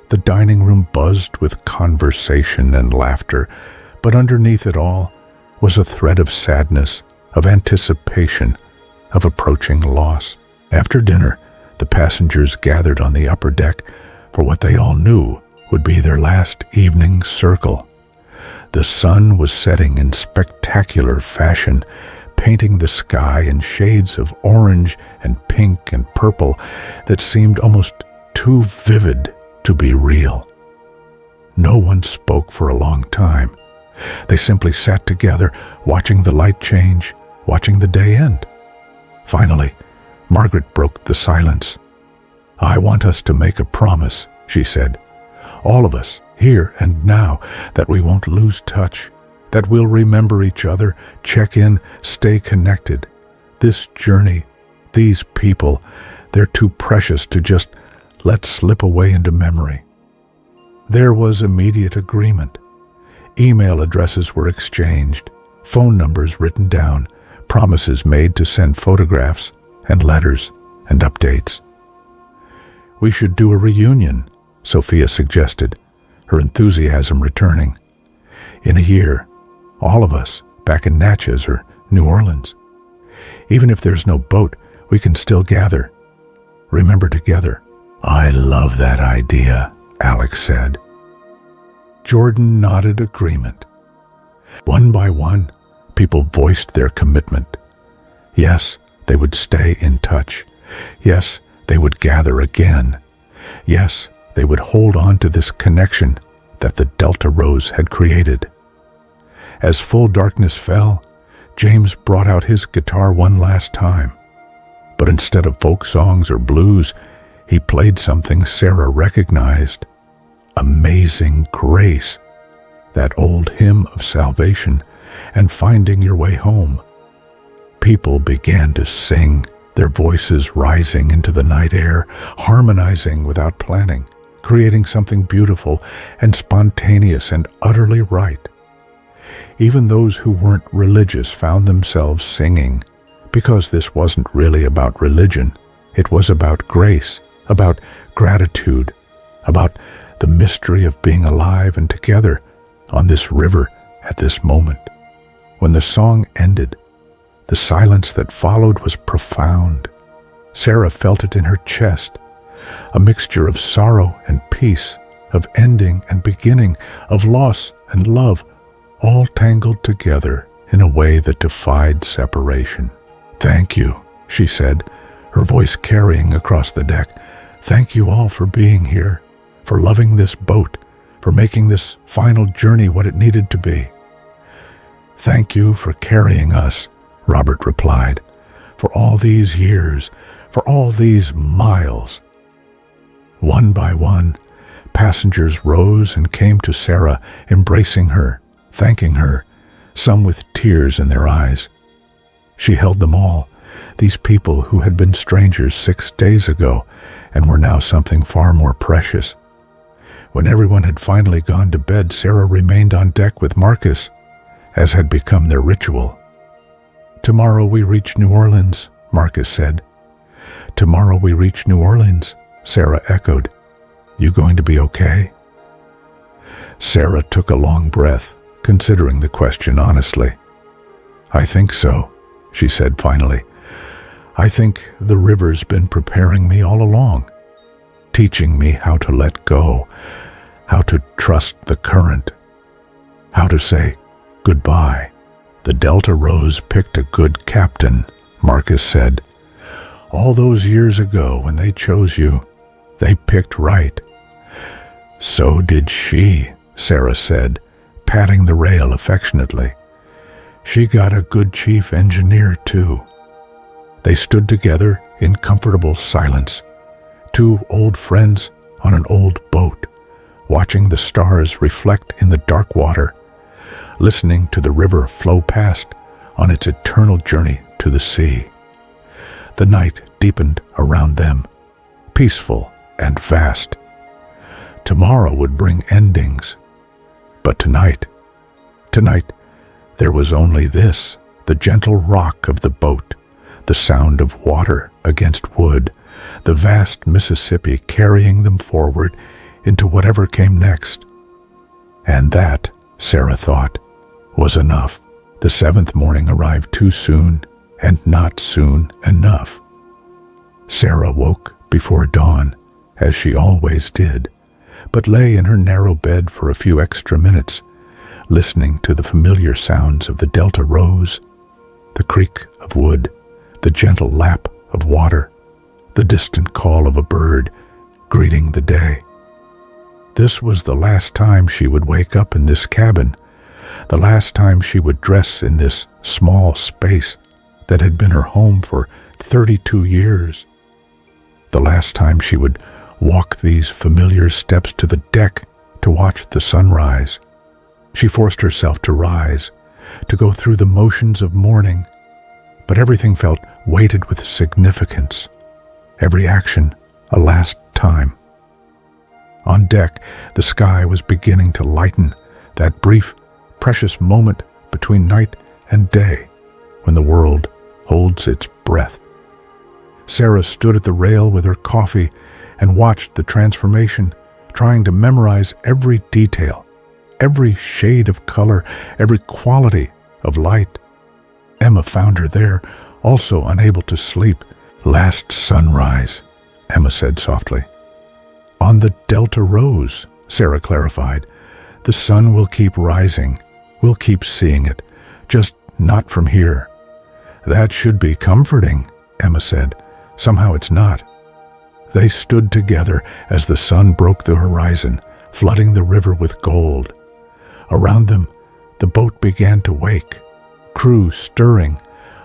The dining room buzzed with conversation and laughter, but underneath it all was a thread of sadness, of anticipation, of approaching loss. After dinner, the passengers gathered on the upper deck for what they all knew would be their last evening circle. The sun was setting in spectacular fashion, painting the sky in shades of orange and pink and purple that seemed almost too vivid to be real. No one spoke for a long time. They simply sat together, watching the light change, watching the day end. Finally, Margaret broke the silence. "I want us to make a promise," she said. "All of us, here and now, that we won't lose touch, that we'll remember each other, check in, stay connected. This journey, these people, they're too precious to just let slip away into memory." There was immediate agreement. Email addresses were exchanged, phone numbers written down, promises made to send photographs and letters and updates. "We should do a reunion," Sophia suggested, her enthusiasm returning. "In a year, all of us back in Natchez or New Orleans. Even if there's no boat, we can still gather. Remember together." "I love that idea," Alex said. Jordan nodded agreement. One by one, people voiced their commitment. Yes, they would stay in touch. Yes, they would gather again. Yes, they would hold on to this connection that the Delta Rose had created. As full darkness fell, James brought out his guitar one last time. But instead of folk songs or blues, he played something Sarah recognized. Amazing Grace, that old hymn of salvation and finding your way home. People began to sing, their voices rising into the night air, harmonizing without planning, creating something beautiful and spontaneous and utterly right. Even those who weren't religious found themselves singing, because this wasn't really about religion. It was about grace, about gratitude, about the mystery of being alive and together on this river at this moment. When the song ended, the silence that followed was profound. Sarah felt it in her chest, a mixture of sorrow and peace, of ending and beginning, of loss and love, all tangled together in a way that defied separation. "Thank you," she said, her voice carrying across the deck. "Thank you all for being here, for loving this boat, for making this final journey what it needed to be." "Thank you for carrying us," Robert replied, "for all these years, for all these miles." One by one, passengers rose and came to Sarah, embracing her, thanking her, some with tears in their eyes. She held them all, these people who had been strangers 6 days ago and were now something far more precious. When everyone had finally gone to bed, Sarah remained on deck with Marcus, as had become their ritual. "Tomorrow we reach New Orleans," Marcus said. "Tomorrow we reach New Orleans," Sarah echoed. "You going to be okay?" Sarah took a long breath, considering the question honestly. "I think so," she said finally. "I think the river's been preparing me all along, teaching me how to let go, how to trust the current, how to say goodbye." "The Delta Rose picked a good captain," Marcus said. "All those years ago when they chose you, they picked right." "So did she," Sarah said, patting the rail affectionately. "She got a good chief engineer, too." They stood together in comfortable silence, two old friends on an old boat, watching the stars reflect in the dark water, listening to the river flow past on its eternal journey to the sea. The night deepened around them, peaceful and vast. Tomorrow would bring endings, but tonight, there was only this, the gentle rock of the boat, the sound of water against wood, the vast Mississippi carrying them forward into whatever came next. And that, Sarah thought, was enough. The 7th morning arrived too soon and not soon enough. Sarah woke before dawn, as she always did, but lay in her narrow bed for a few extra minutes, listening to the familiar sounds of the Delta Rose, the creak of wood, the gentle lap of water, the distant call of a bird greeting the day. This was the last time she would wake up in this cabin, the last time she would dress in this small space that had been her home for 32 years, the last time she would walk these familiar steps to the deck to watch the sunrise. She forced herself to rise, to go through the motions of mourning, but everything felt weighted with significance, every action a last time. On deck, the sky was beginning to lighten, that brief, precious moment between night and day when the world holds its breath. Sarah stood at the rail with her coffee and watched the transformation, trying to memorize every detail, every shade of color, every quality of light. Emma found her there, also unable to sleep. "Last sunrise," Emma said softly. "On the Delta Rose," Sarah clarified. "The sun will keep rising. We'll keep seeing it, just not from here." "That should be comforting," Emma said. "Somehow it's not." They stood together as the sun broke the horizon, flooding the river with gold. Around them, the boat began to wake, crew stirring,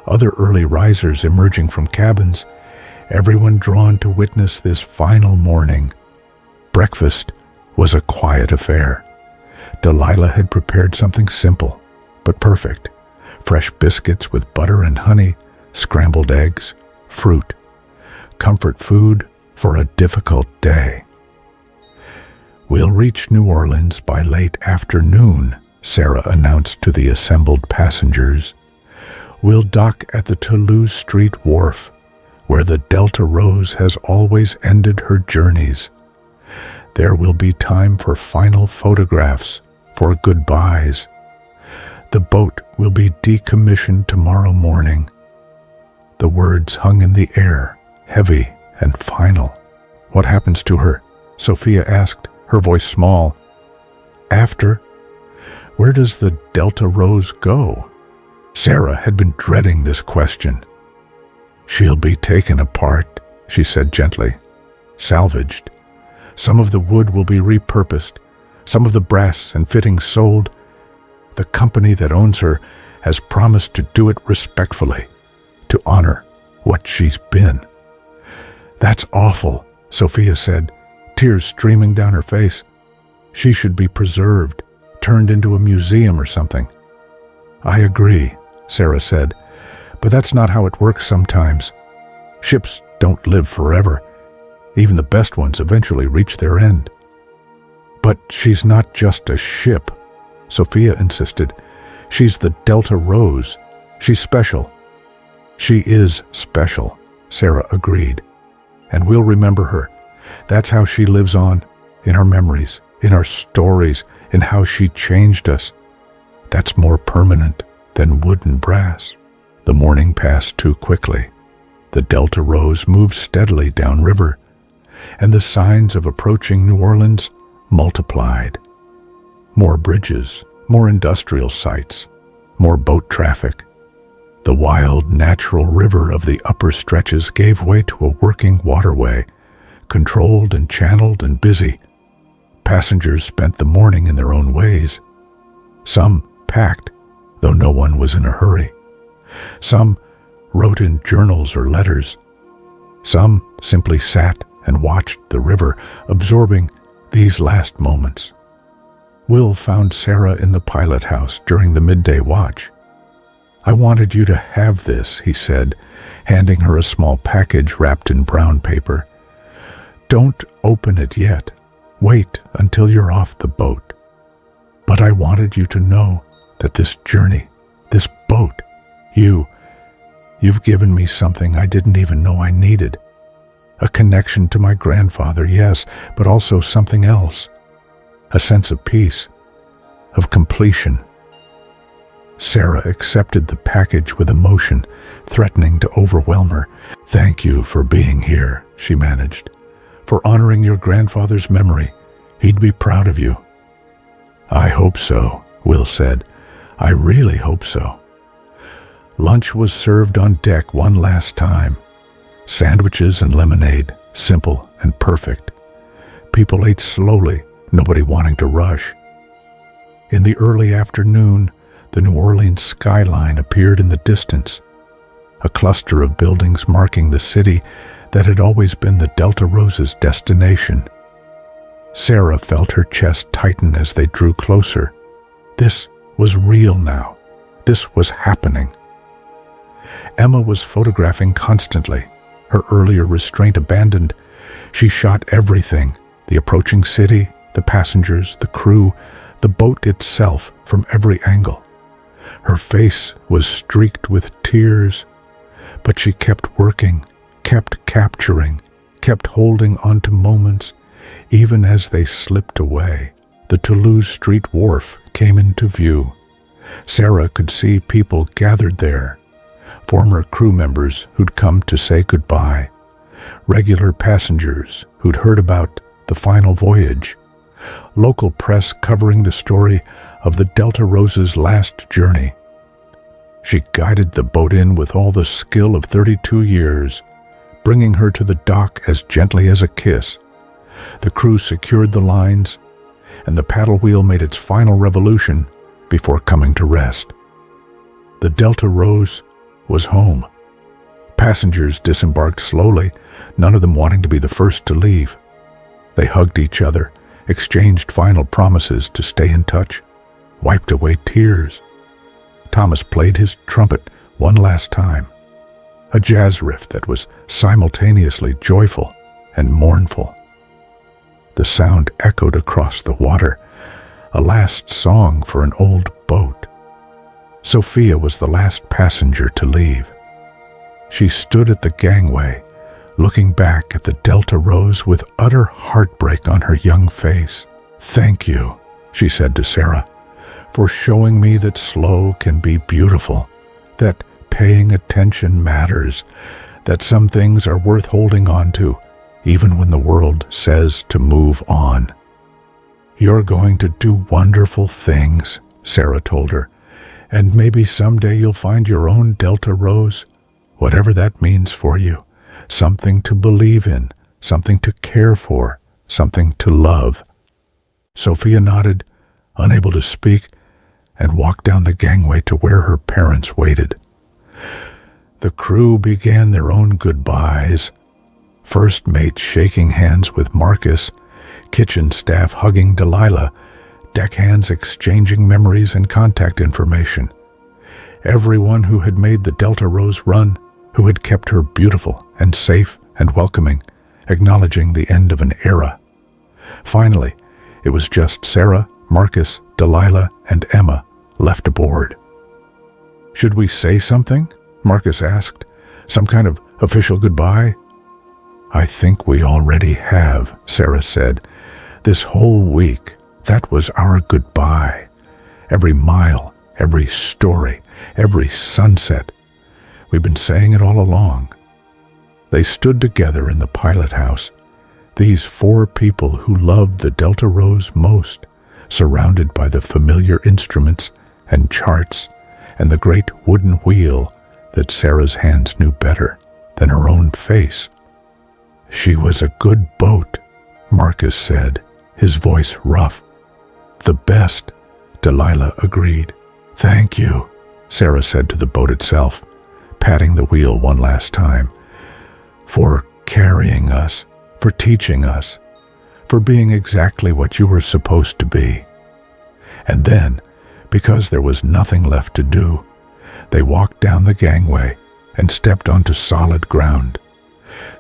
other early risers emerging from cabins, everyone drawn to witness this final morning. Breakfast was a quiet affair. Delilah had prepared something simple, but perfect. Fresh biscuits with butter and honey, scrambled eggs, fruit. Comfort food for a difficult day. "We'll reach New Orleans by late afternoon," Sarah announced to the assembled passengers. "We'll dock at the Toulouse Street wharf, where the Delta Rose has always ended her journeys. There will be time for final photographs, for goodbyes. The boat will be decommissioned tomorrow morning." The words hung in the air, heavy and final. "What happens to her?" Sophia asked, her voice small. "After? Where does the Delta Rose go?" Sarah had been dreading this question. "She'll be taken apart," she said gently. "Salvaged. Some of the wood will be repurposed, some of the brass and fittings sold. The company that owns her has promised to do it respectfully, to honor what she's been." "That's awful," Sophia said, tears streaming down her face. "She should be preserved, turned into a museum or something." "I agree," Sarah said, "but that's not how it works sometimes. Ships don't live forever. Even the best ones eventually reach their end." "But she's not just a ship," Sophia insisted. "She's the Delta Rose. She's special." "She is special," Sarah agreed. "And we'll remember her. That's how she lives on, in our memories, in our stories, in how she changed us. That's more permanent than wood and brass." The morning passed too quickly. The Delta Rose moved steadily downriver, and the signs of approaching New Orleans multiplied. More bridges, more industrial sites, more boat traffic. The wild, natural river of the upper stretches gave way to a working waterway, controlled and channeled and busy. Passengers spent the morning in their own ways. Some packed, though no one was in a hurry. Some wrote in journals or letters. Some simply sat and watched the river, absorbing these last moments. Will found Sarah in the pilot house during the midday watch. "I wanted you to have this," he said, handing her a small package wrapped in brown paper. "Don't open it yet. Wait until you're off the boat. But I wanted you to know that this journey, this boat, you've given me something I didn't even know I needed. A connection to my grandfather, yes, but also something else. A sense of peace, of completion." Sarah accepted the package with emotion, threatening to overwhelm her. "Thank you for being here," she managed, "for honoring your grandfather's memory. He'd be proud of you." "I hope so," Will said. "I really hope so." Lunch was served on deck one last time. Sandwiches and lemonade, simple and perfect. People ate slowly, nobody wanting to rush. In the early afternoon, the New Orleans skyline appeared in the distance, a cluster of buildings marking the city that had always been the Delta Rose's destination. Sarah felt her chest tighten as they drew closer. This was real now. This was happening. Emma was photographing constantly, her earlier restraint abandoned. She shot everything, the approaching city, the passengers, the crew, the boat itself, from every angle. Her face was streaked with tears, but she kept working, kept capturing, kept holding on to moments, even as they slipped away. The Toulouse Street wharf came into view. Sarah could see people gathered there, former crew members who'd come to say goodbye, regular passengers who'd heard about the final voyage, local press covering the story of the Delta Rose's last journey. She guided the boat in with all the skill of 32 years, bringing her to the dock as gently as a kiss. The crew secured the lines, and the paddle wheel made its final revolution before coming to rest. The Delta Rose was home. Passengers disembarked slowly, none of them wanting to be the first to leave. They hugged each other, exchanged final promises to stay in touch, wiped away tears. Thomas played his trumpet one last time, a jazz riff that was simultaneously joyful and mournful. The sound echoed across the water, a last song for an old boat. Sophia was the last passenger to leave. She stood at the gangway, looking back at the Delta Rose with utter heartbreak on her young face. "Thank you," she said to Sarah, "for showing me that slow can be beautiful, that paying attention matters, that some things are worth holding on to, even when the world says to move on." "You're going to do wonderful things," Sarah told her, "and maybe someday you'll find your own Delta Rose, whatever that means for you, something to believe in, something to care for, something to love." Sophia nodded, unable to speak, and walked down the gangway to where her parents waited. The crew began their own goodbyes. First mate shaking hands with Marcus, kitchen staff hugging Delilah, deckhands exchanging memories and contact information. Everyone who had made the Delta Rose run, who had kept her beautiful and safe and welcoming, acknowledging the end of an era. Finally, it was just Sarah, Marcus, Delilah, and Emma left aboard. "Should we say something?" Marcus asked. "Some kind of official goodbye?" "I think we already have," Sarah said. "This whole week, that was our goodbye. Every mile, every story, every sunset. We've been saying it all along." They stood together in the pilot house, these four people who loved the Delta Rose most, surrounded by the familiar instruments and charts and the great wooden wheel that Sarah's hands knew better than her own face. "She was a good boat," Marcus said, his voice rough. "The best," Delilah agreed. "Thank you," Sarah said to the boat itself, patting the wheel one last time, "for carrying us, for teaching us, for being exactly what you were supposed to be." And then, because there was nothing left to do, they walked down the gangway and stepped onto solid ground.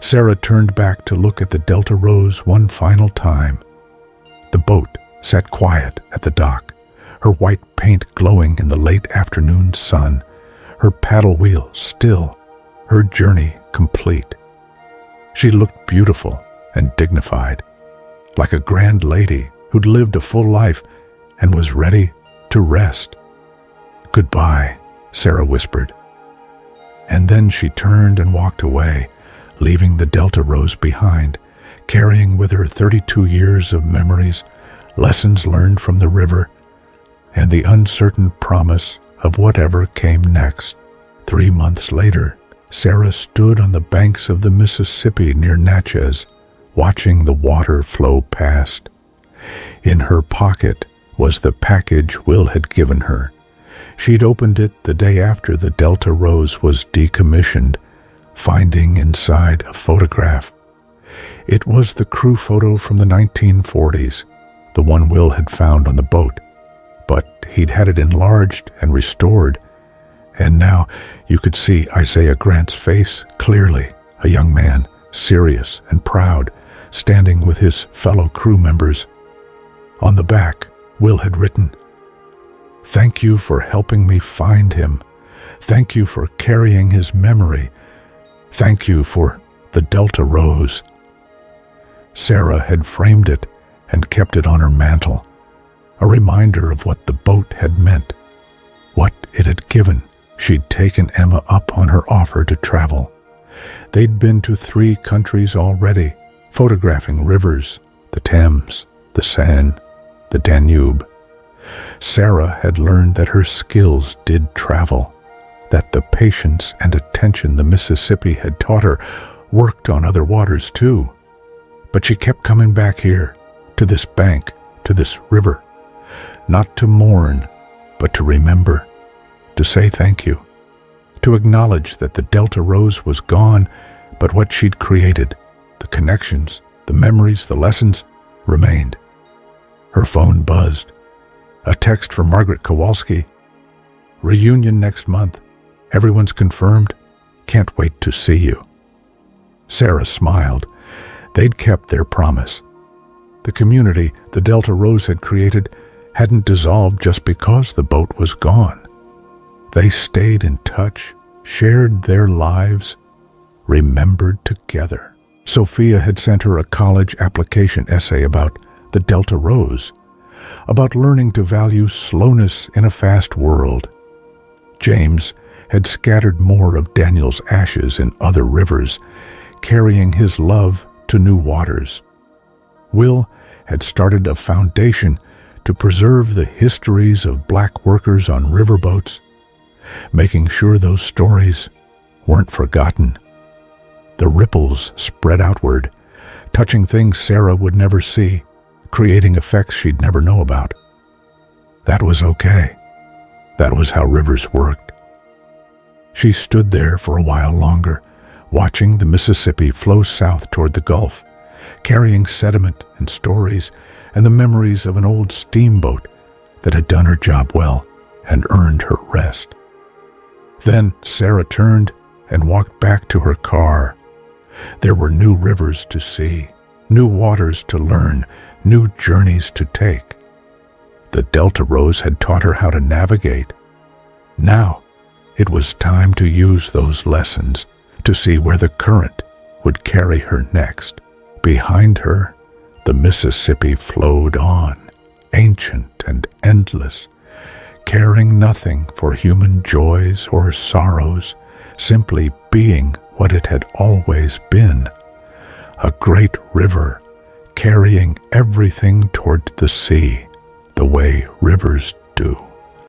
Sarah turned back to look at the Delta Rose one final time. The boat sat quiet at the dock, her white paint glowing in the late afternoon sun, her paddle wheel still, her journey complete. She looked beautiful and dignified, like a grand lady who'd lived a full life and was ready to rest. "Goodbye," Sarah whispered. And then she turned and walked away, leaving the Delta Rose behind, carrying with her 32 years of memories, lessons learned from the river, and the uncertain promise of whatever came next. 3 months later, Sarah stood on the banks of the Mississippi near Natchez, watching the water flow past. In her pocket was the package Will had given her. She'd opened it the day after the Delta Rose was decommissioned, finding inside a photograph. It was the crew photo from the 1940s, the one Will had found on the boat, but he'd had it enlarged and restored, and now you could see Isaiah Grant's face clearly, a young man, serious and proud, standing with his fellow crew members. On the back, Will had written, "Thank you for helping me find him. Thank you for carrying his memory. Thank you for the Delta Rose." Sarah had framed it and kept it on her mantle, a reminder of what the boat had meant, what it had given. She'd taken Emma up on her offer to travel. They'd been to 3 countries already, photographing rivers, the Thames, the Seine, the Danube. Sarah had learned that her skills did travel, that the patience and attention the Mississippi had taught her worked on other waters too. But she kept coming back here, to this bank, to this river, not to mourn, but to remember, to say thank you, to acknowledge that the Delta Rose was gone, but what she'd created, the connections, the memories, the lessons, remained. Her phone buzzed. A text from Margaret Kowalski. Reunion next month. Everyone's confirmed. Can't wait to see you. Sarah smiled. They'd kept their promise. The community the Delta Rose had created hadn't dissolved just because the boat was gone. They stayed in touch, shared their lives, remembered together. Sophia had sent her a college application essay about the Delta Rose, about learning to value slowness in a fast world. James had scattered more of Daniel's ashes in other rivers, carrying his love to new waters. Will had started a foundation to preserve the histories of black workers on riverboats, making sure those stories weren't forgotten. The ripples spread outward, touching things Sarah would never see, creating effects she'd never know about. That was okay. That was how rivers worked. She stood there for a while longer, watching the Mississippi flow south toward the Gulf, carrying sediment and stories and the memories of an old steamboat that had done her job well and earned her rest. Then Sarah turned and walked back to her car. There were new rivers to see, new waters to learn, new journeys to take. The Delta Rose had taught her how to navigate. Now, it was time to use those lessons to see where the current would carry her next. Behind her, the Mississippi flowed on, ancient and endless, caring nothing for human joys or sorrows, simply being what it had always been, a great river carrying everything toward the sea, the way rivers do.